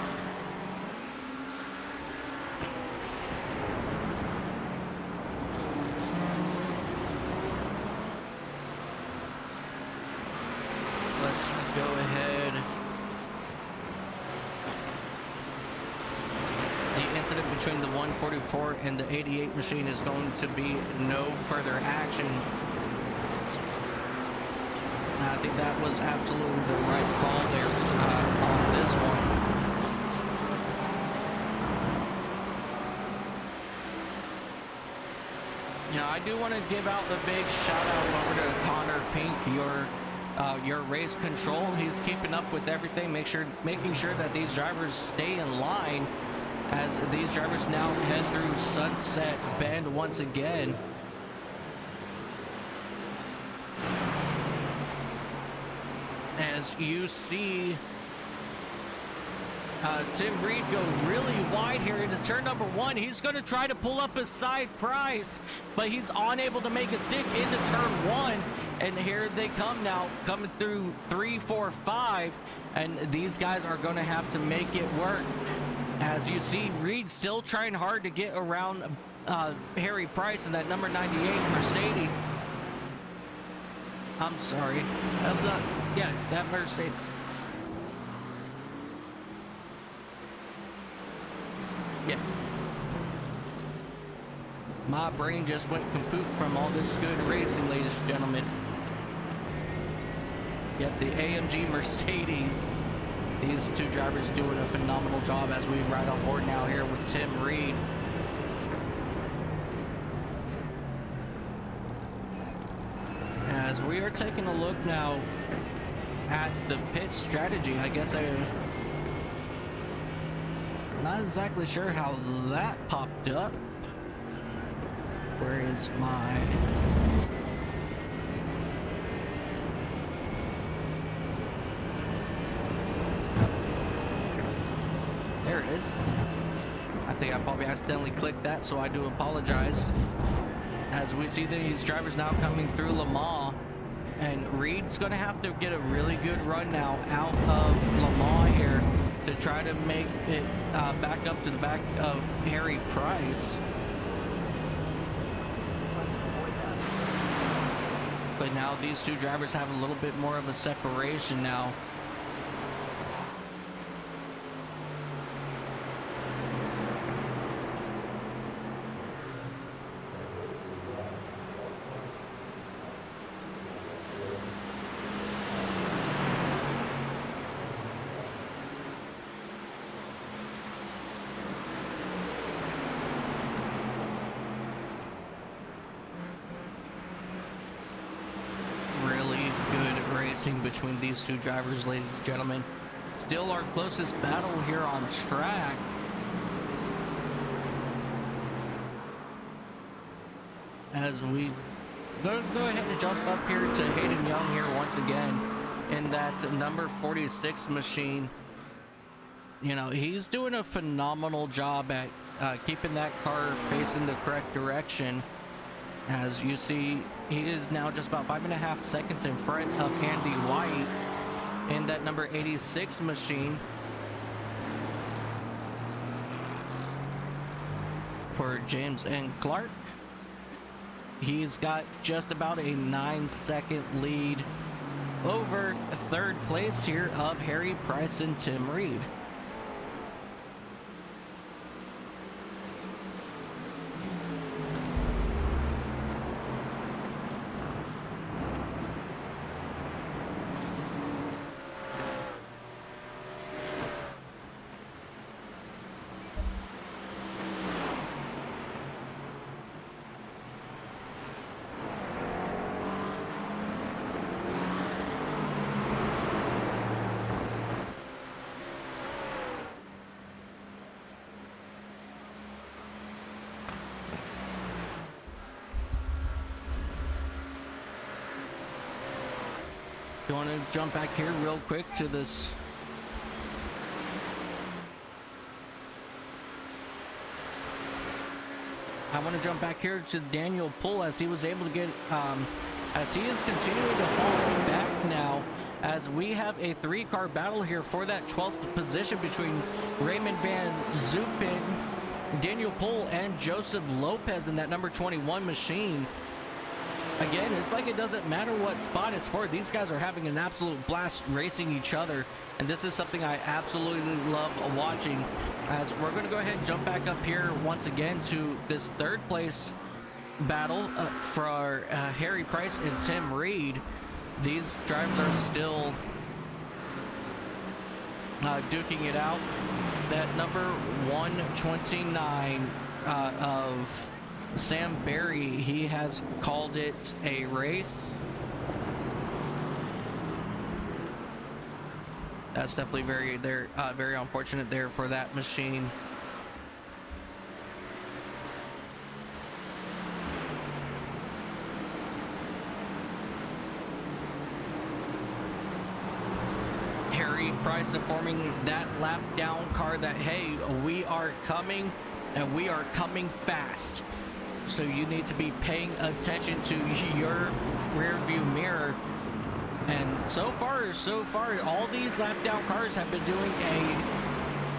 Between the 144 and the 88 machine is going to be no further action. I think that was absolutely the right call there on this one. Now, I do want to give out the big shout out over to Connor Pink, your race control. He's keeping up with everything, making sure that these drivers stay in line, as these drivers now head through Sunset Bend once again. As you see Tim Reed go really wide here into turn number 1. He's going to try to pull up a side Price, but he's unable to make a stick into turn 1. And here they come now, coming through 3, 4, 5. And these guys are going to have to make it work. As you see, Reed still trying hard to get around Harry Price in that number 98 Mercedes. I'm sorry. That's not... Yeah, that Mercedes. Yeah. My brain just went kaput from all this good racing, ladies and gentlemen. Yep, the AMG Mercedes. These two drivers doing a phenomenal job as we ride on board now here with Tim Reed. As we are taking a look now at the pit strategy, I guess I'm not exactly sure how that popped up. Where is my... There it is. I think I probably accidentally clicked that, so I do apologize. As we see these drivers now coming through Le Mans, and Reed's going to have to get a really good run now out of Le Mans here to try to make it back up to the back of Harry Price. But now these two drivers have a little bit more of a separation now. racing between these two drivers, ladies and gentlemen. Still our closest battle here on track. As we go ahead and jump up here to Hayden Young here once again in that number 46 machine. You know, he's doing a phenomenal job at keeping that car facing the correct direction. As you see, he is now just about 5.5 seconds in front of Andy White in that number 86 machine. For James and Clark, he's got just about a 9-second lead over third place here of Harry Price and Tim Reed. Going to jump back here real quick to this. I want to jump back here to Daniel Pull as he was able to get, as he is continuing to fall back now, as we have a 3-car battle here for that 12th position between Raymond Van Zupen, Daniel Pull, and Joseph Lopez in that number 21 machine. Again, it's like it doesn't matter what spot it's for. These guys are having an absolute blast racing each other, and this is something I absolutely love watching. As we're going to go ahead and jump back up here once again to this third place battle for Harry Price and Tim Reed. These drivers are still duking it out. That number 129 of Sam Berry, he has called it a race. That's definitely very unfortunate there for that machine. Harry Price informing that lap down car that, hey, we are coming and we are coming fast. So you need to be paying attention to your rear view mirror. And so far, all these lap down cars have been doing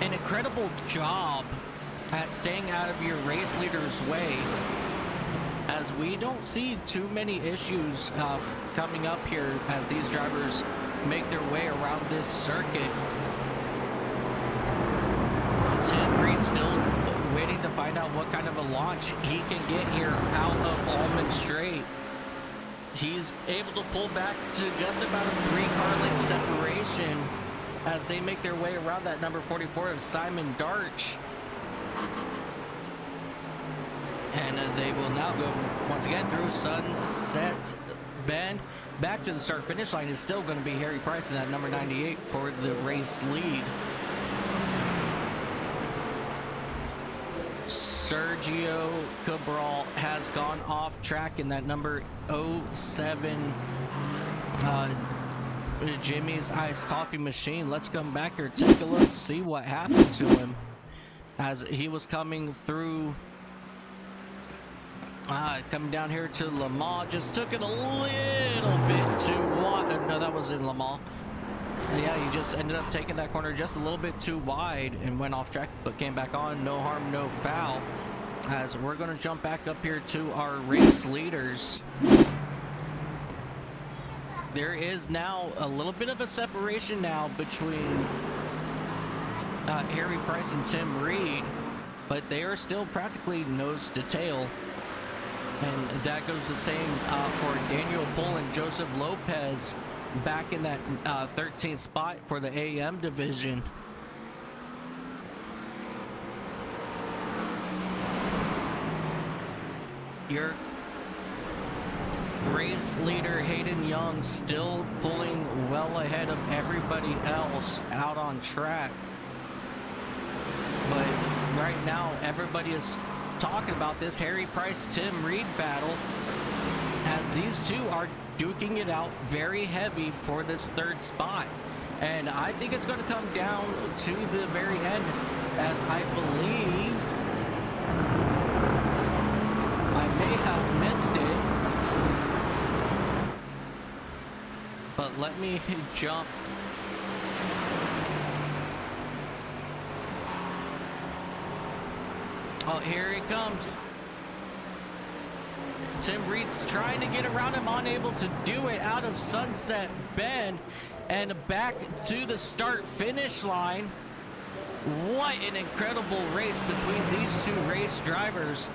an incredible job at staying out of your race leader's way, as we don't see too many issues coming up here as these drivers make their way around this circuit. Tim Reed still waiting to find out what kind of a launch he can get here out of Almond Straight. He's able to pull back to just about a 3-car length separation as they make their way around that number 44 of Simon Darch. And they will now go once again through Sunset Bend. Back to the start finish line is still going to be Harry Price in that number 98 for the race lead. Sergio Cabral has gone off track in that number 07 Jimmy's Iced Coffee machine. Let's come back here, take a look, see what happened to him as he was coming through, coming down here to Le Mans. Just took it a little bit too wide. No, that was in Le Mans. Yeah, he just ended up taking that corner just a little bit too wide and went off track, but came back on. No harm, no foul. As we're going to jump back up here to our race leaders. There is now a little bit of a separation now between Harry Price and Tim Reed, but they are still practically nose to tail. And that goes the same for Daniel Pull and Joseph Lopez back in that 13th spot for the AM division. Race leader Hayden Young still pulling well ahead of everybody else out on track. But right now, everybody is talking about this Harry Price-Tim Reed battle, as these two are duking it out very heavy for this third spot. And I think it's going to come down to the very end, as I believe I may have missed it. But let me jump. Oh, here he comes. Tim Reed's trying to get around him, unable to do it out of Sunset Bend and back to the start-finish line. What an incredible race between these two race drivers,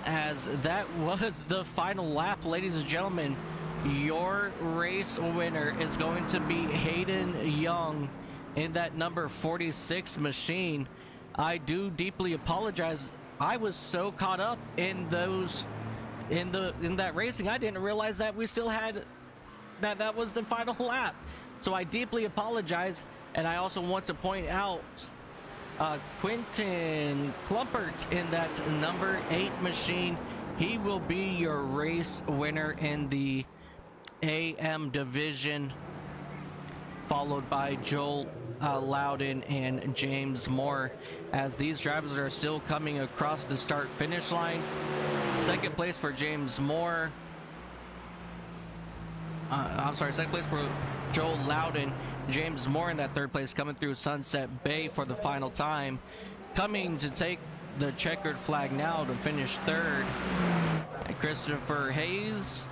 as that was the final lap. Ladies and gentlemen, your race winner is going to be Hayden Young in that number 46 machine. I do deeply apologize. I was so caught up in those in that racing, I didn't realize that we still had that was the final lap. So I deeply apologize. And I also want to point out Quentin Klumpert in that number 8 machine. He will be your race winner in the AM division, followed by Joel Loudon and James Moore, as these drivers are still coming across the start finish line. Second place for James Moore. Second place for Joel Loudon. James Moore in that third place, coming through Sunset Bay for the final time. Coming to take the checkered flag now to finish third, Christopher Haynes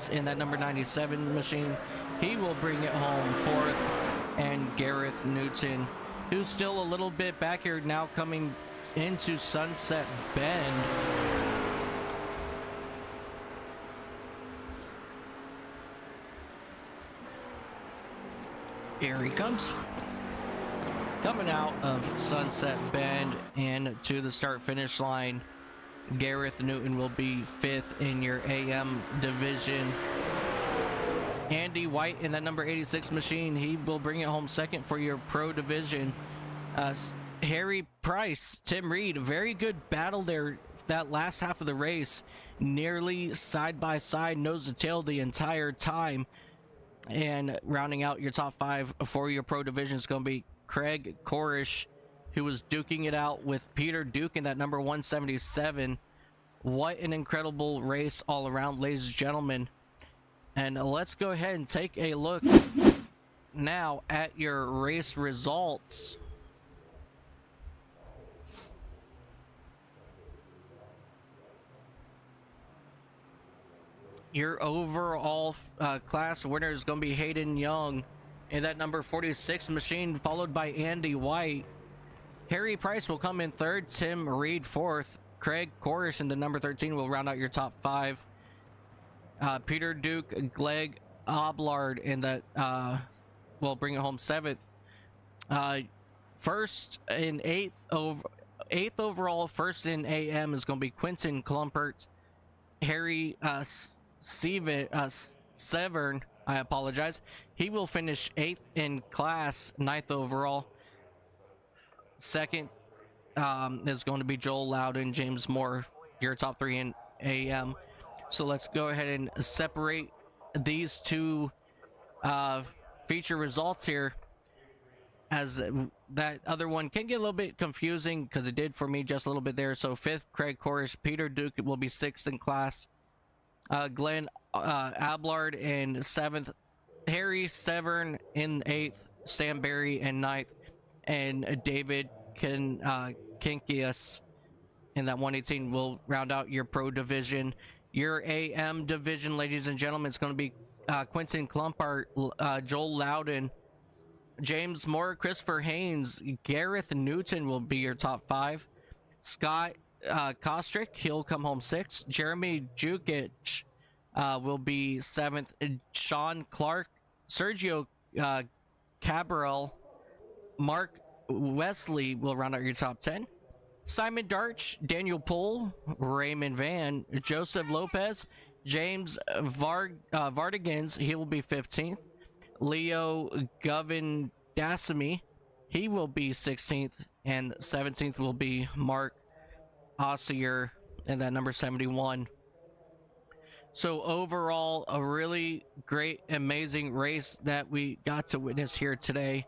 in that number 97 machine. He will bring it home fourth. And Gareth Newton, who's still a little bit back here now, coming into Sunset Bend. Here he comes. Coming out of Sunset Bend and to the start finish line, Gareth Newton will be 5th in your AM division. Andy White in that number 86 machine, he will bring it home 2nd for your pro division. Harry Price, Tim Reed, very good battle there that last half of the race, nearly side by side, nose to tail the entire time. And rounding out your top 5 for your pro division is going to be Craig Korish, who was duking it out with Peter Duke in that number 177. What an incredible race all around, ladies and gentlemen. And let's go ahead and take a look now at your race results. Your overall class winner is going to be Hayden Young in that number 46 machine, followed by Andy White. Harry Price will come in 3rd, Tim Reed 4th. Craig Korish in the number 13 will round out your top 5. Peter Duke, Gleg Oblard in that will bring it home 7th. First in 8th overall, first in AM is going to be Quentin Klumpert. Harry Severn, I apologize. He will finish 8th in class, 9th overall. Second is going to be Joel Loudon, James Moore, your top 3 in AM. So let's go ahead and separate these two feature results here, as that other one can get a little bit confusing, because it did for me just a little bit there. So 5th, Craig Korish. Peter Duke will be 6th in class. Glenn Ablard in 7th. Harry Severn in 8th. Sam Berry in 9th. And David Kinkias in that 118 will round out your pro division. Your AM division, ladies and gentlemen, it's going to be Quentin Klumpart, Joel Loudon, James Moore, Christopher Haynes, Gareth Newton will be your top 5. Scott Kostrick, he'll come home 6th. Jeremy Jukic will be 7th. Sean Clark, Sergio Cabral, Mark Wesley will round out your top 10. Simon Darch, Daniel Poole, Raymond Van, Joseph Lopez, James Vardigans, he will be 15th. Leo Govindasamy, he will be 16th. And 17th will be Mark Ossier, and that number 71. So overall, a really great, amazing race that we got to witness here today.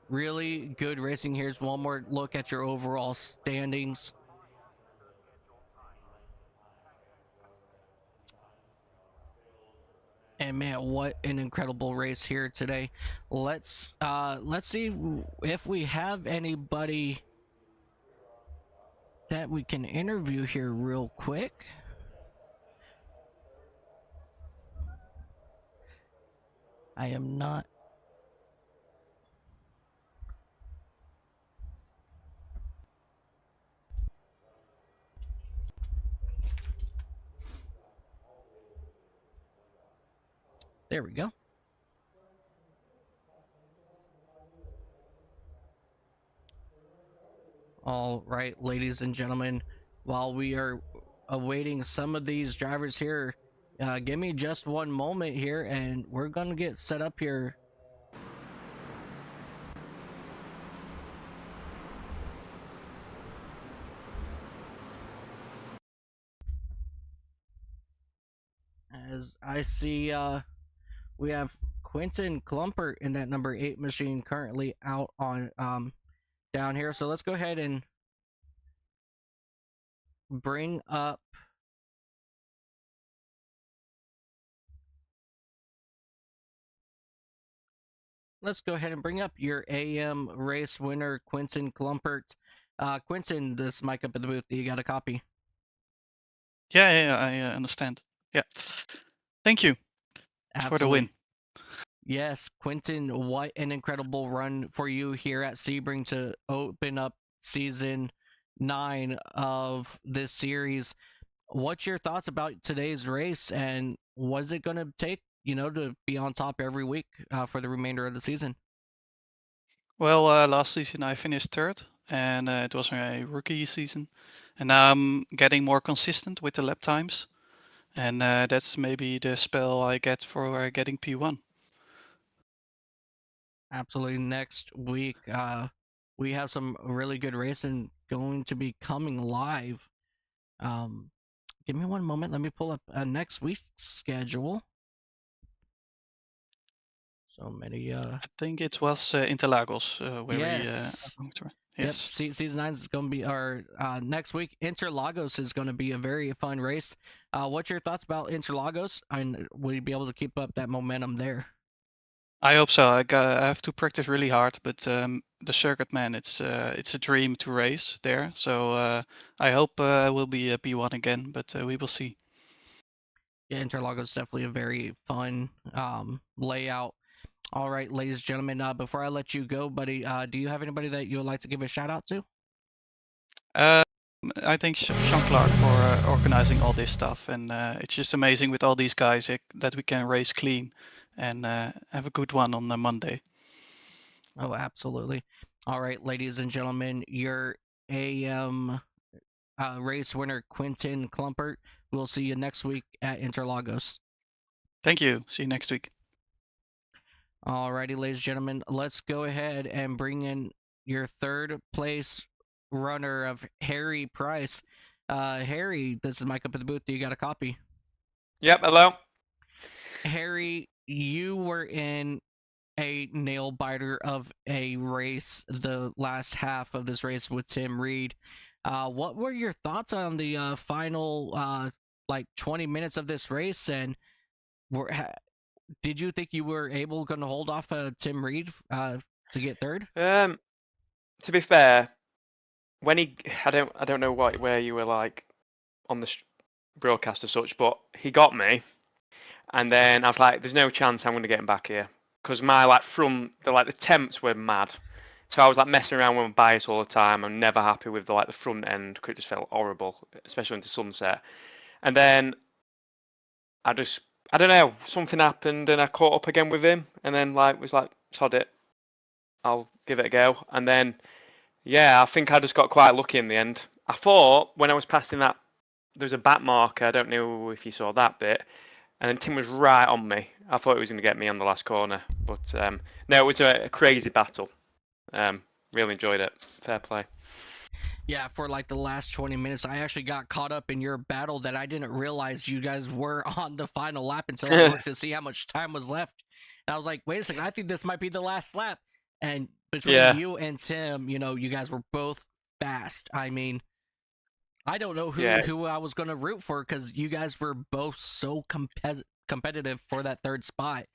Really good racing. Here's one more look at your overall standings. And man, what an incredible race here today. Let's see if we have anybody that we can interview here real quick. I am not. There we go. All right, ladies and gentlemen, while we are awaiting some of these drivers here, give me just one moment here and we're going to get set up here. As I see, we have Quentin Klumpert in that number 8 machine currently out on down here. So let's go ahead and bring up your AM race winner, Quentin Klumpert. Quentin, this mic up in the booth. You got a copy? Yeah, I understand. Yeah. Thank you. For the win. Yes, Quentin, what an incredible run for you here at Sebring to open up season 9 of this series. What's your thoughts about today's race, and was it going to take, to be on top every week for the remainder of the season? Well, last season I finished third, and it was a rookie season. And now I'm getting more consistent with the lap times. And that's maybe the spell I get for getting P1. Absolutely. Next week, we have some really good racing going to be coming live. Give me one moment. Let me pull up next week's schedule. So many. I think it was Interlagos where yes. we. Yes. Yep. Season 9 is going to be our next week. Interlagos is going to be a very fun race. What's your thoughts about Interlagos? And will you be able to keep up that momentum there? I hope so. I have to practice really hard, but the circuit, man, it's a dream to race there. So I hope I will be a P1 again, but we will see. Yeah, Interlagos is definitely a very fun layout. All right, ladies and gentlemen, before I let you go, buddy, do you have anybody that you would like to give a shout out to? I thank Sean Clark for organizing all this stuff, and it's just amazing with all these guys that we can race clean and have a good one on the Monday. Oh, absolutely. All right, ladies and gentlemen, your AM race winner, Quentin Klumpert. We'll see you next week at Interlagos. Thank you. See you next week. Alrighty, ladies and gentlemen, let's go ahead and bring in your third place runner of Harry Price. Harry, this is Mike up at the booth. You got a copy? Yep, hello. Harry, you were in a nail biter of a race, the last half of this race with Tim Reed. What were your thoughts on the final 20 minutes of this race, and did you think you were going to hold off Tim Reed to get third? To be fair, when I don't know where you were like on the broadcast as such, but he got me, and then I was like, "There's no chance I'm going to get him back here," because my the temps were mad. So I was like messing around with my bias all the time. I'm never happy with the front end because it just felt horrible, especially into sunset. And then I don't know, something happened and I caught up again with him, and then was like, sod it, I'll give it a go. And then, yeah, I think I just got quite lucky in the end. I thought when I was passing that, there was a back marker. I don't know if you saw that bit. And then Tim was right on me. I thought he was going to get me on the last corner. But no, it was a crazy battle. Really enjoyed it. Fair play. Yeah, for like the last 20 minutes, I actually got caught up in your battle that I didn't realize you guys were on the final lap until I looked to see how much time was left. And I was like, wait a second, I think this might be the last lap. And between you and Tim, you guys were both fast. I mean, I don't know who I was going to root for because you guys were both so competitive for that third spot.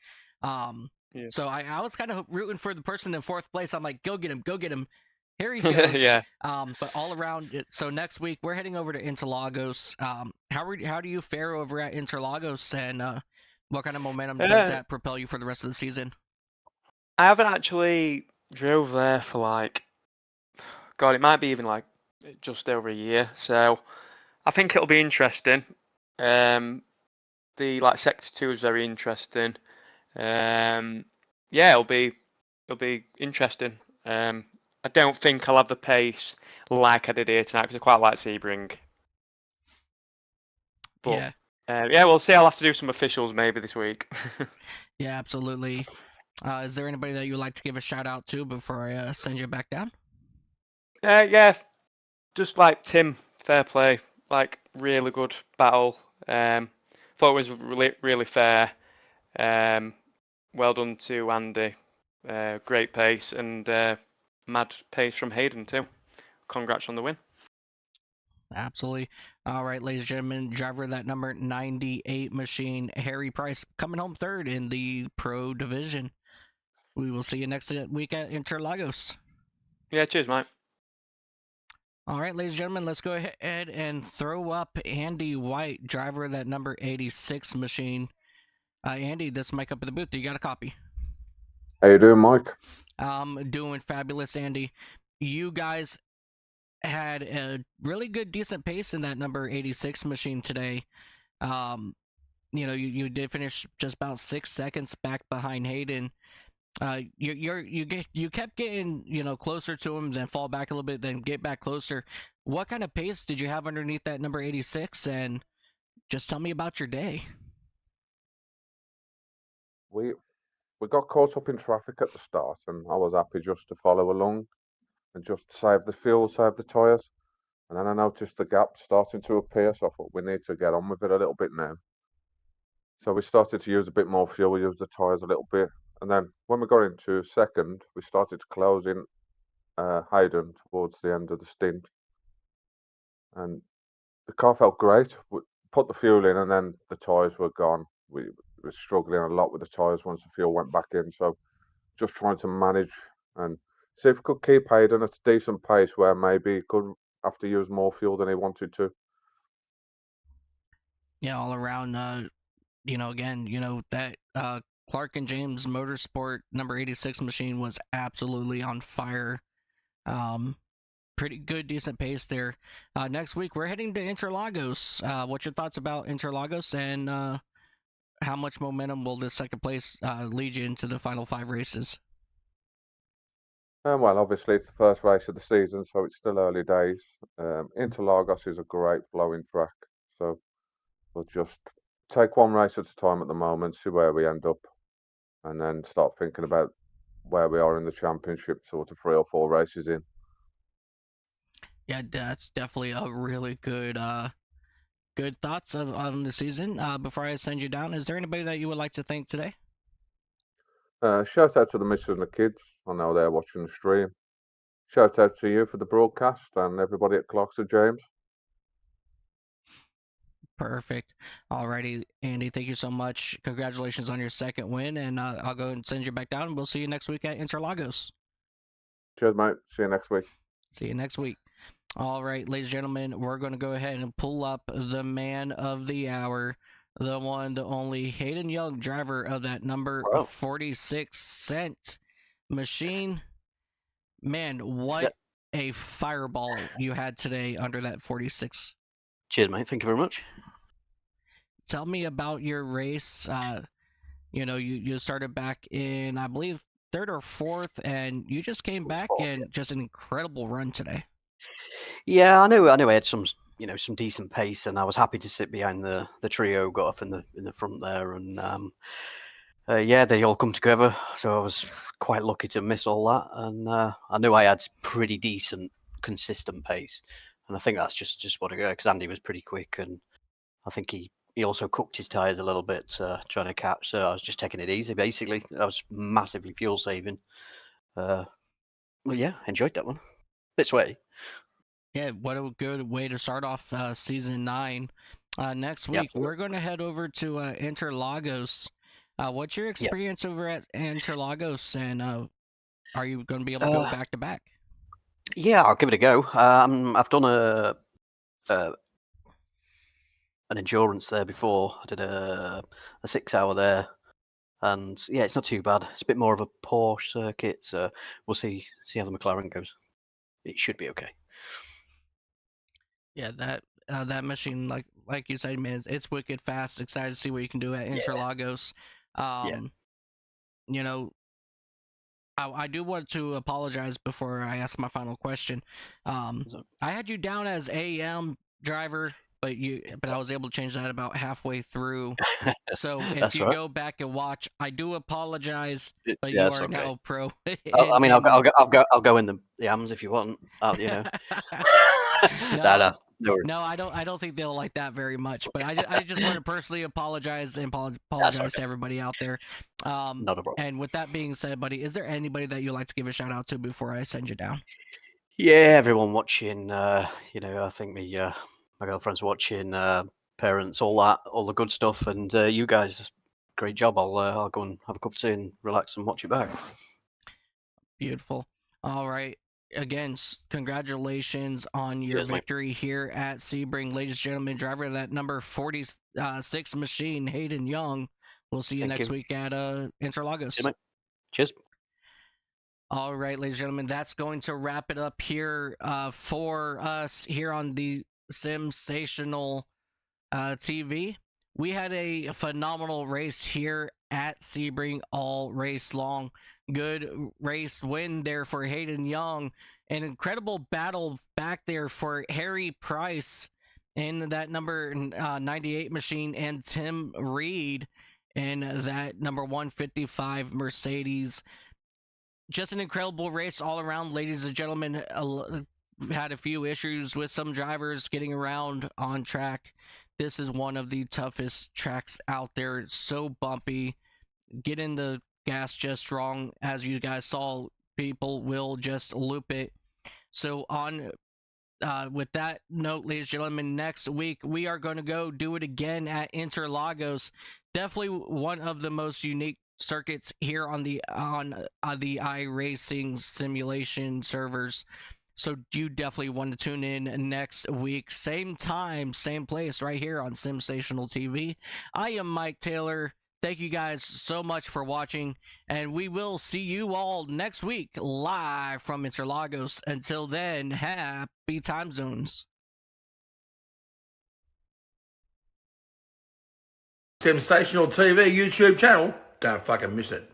So I was kind of rooting for the person in fourth place. I'm like, go get him, go get him. Here he goes. But all around, so next week we're heading over to Interlagos. How do you fare over at Interlagos, and what kind of momentum does that propel you for the rest of the season? I haven't actually drove there for like, God, it might be even like just over a year. So I think it'll be interesting. The like Sector 2 is very interesting. It'll be interesting. I don't think I'll have the pace like I did here tonight because I quite like Sebring. But we'll see. I'll have to do some officials maybe this week. Yeah, absolutely. Is there anybody that you would like to give a shout out to before I send you back down? Just like Tim, fair play. Like really good battle. Thought it was really, really fair. Well done to Andy. Great pace and mad pace from Hayden too. Congrats on the win. Absolutely. All right, ladies and gentlemen, driver of that number 98 machine, Harry Price, coming home third in the Pro Division. We will see you next week at Interlagos. Yeah, cheers, mate. All right, ladies and gentlemen, let's go ahead and throw up Andy White, driver of that number 86 machine. Andy, this mic up at the booth. You got a copy? How you doing, Mike? Doing fabulous, Andy. You guys had a really good, decent pace in that number 86 machine today. You did finish just about 6 seconds back behind Hayden. You kept getting closer to him, then fall back a little bit, then get back closer. What kind of pace did you have underneath that number 86? And just tell me about your day. We got caught up in traffic at the start, and I was happy just to follow along and just save the fuel, save the tyres. And then I noticed the gap starting to appear, so I thought we need to get on with it a little bit now. So we started to use a bit more fuel, use the tyres a little bit. And then when we got into second, we started to close in Hayden towards the end of the stint. And the car felt great. We put the fuel in, and then the tyres were gone. We were struggling a lot with the tyres once the fuel went back in. So just trying to manage and see if we could keep Hayden at a decent pace where maybe he could have to use more fuel than he wanted to. Yeah, all around, that Clark and James Motorsport number 86 machine was absolutely on fire. Pretty good, decent pace there. Next week, we're heading to Interlagos. What's your thoughts about Interlagos, and how much momentum will this second place lead you into the final 5 races? Well, obviously it's the first race of the season, so it's still early days. Interlagos is a great flowing track, so we'll just take one race at a time at the moment, see where we end up, and then start thinking about where we are in the championship, sort of 3 or 4 races in. Yeah, that's definitely a really good thoughts on the season. Before I send you down, is there anybody that you would like to thank today? Shout out to the missus and the kids. I know they're watching the stream. Shout out to you for the broadcast and everybody at Clarkson James. Perfect. Alrighty, Andy, thank you so much. Congratulations on your second win, and I'll go and send you back down, and we'll see you next week at Interlagos. Cheers, mate. See you next week. See you next week. All right, ladies and gentlemen, we're going to go ahead and pull up the man of the hour, the one, the only Hayden Young, driver of that number 46 cent machine. Man, what a fireball you had today under that 46. Cheers, mate. Thank you very much. Tell me about your race. You started back in, I believe, 3rd or 4th, and you just came back and just an incredible run today. Yeah, I know I had some some decent pace, and I was happy to sit behind the trio, got off in the front there, and yeah, they all come together. So I was quite lucky to miss all that, and I knew I had pretty decent, consistent pace, and I think that's just what I got because Andy was pretty quick, and I think he also cooked his tires a little bit trying to catch. So I was just taking it easy. Basically, I was massively fuel saving. Well, yeah, enjoyed that one. Bit sweaty. Yeah, what a good way to start off season 9. Next Yeah, week, we're going to head over to Interlagos. What's your experience over at Interlagos, and are you going to be able to go back to back? Yeah, I'll give it a go. I've done an endurance there before. I did a 6 hour there, and yeah, it's not too bad. It's a bit more of a Porsche circuit, so we'll see how the McLaren goes. It should be okay. Yeah, that machine, like you said, man, it's wicked fast. Excited to see what you can do at Interlagos. You know, I do want to apologize before I ask my final question. I had you down as AM driver, but I was able to change that about halfway through. So if you go back and watch, I do apologize, but you are now pro. I'll go in the AMs if you want. You know. No, I don't think they'll like that very much. But I just want to personally apologize and apologize to everybody out there. Not a problem. And with that being said, buddy, is there anybody that you'd like to give a shout out to before I send you down? Yeah, everyone watching. I think my girlfriend's watching. Parents, all the good stuff, and you guys, great job. I'll go and have a cup of tea and relax and watch it back. Beautiful. All right. Again, congratulations on your victory here at Sebring. Ladies and gentlemen, driver of that number 46 machine, Hayden Young. We'll see you next week at Interlagos. Cheers. All right, ladies and gentlemen, that's going to wrap it up here for us here on the Simsational TV. We had a phenomenal race here at Sebring all race long. Good race win there for Hayden Young. An incredible battle back there for Harry Price in that number 98 machine, and Tim Reed in that number 155 Mercedes. Just an incredible race all around, ladies and gentlemen. Had a few issues with some drivers getting around on track. This is one of the toughest tracks out there. It's so bumpy. Getting the gas just wrong, as you guys saw, people will just loop it. So with that note, ladies and gentlemen, next week we are going to go do it again at Interlagos. Definitely one of the most unique circuits here on the iRacing simulation servers. So you definitely want to tune in next week, same time, same place, right here on Simsational TV. I am Mike Taylor. Thank you guys so much for watching, and we will see you all next week live from Interlagos. Until then, happy time zones. Sensational TV YouTube channel. Don't fucking miss it.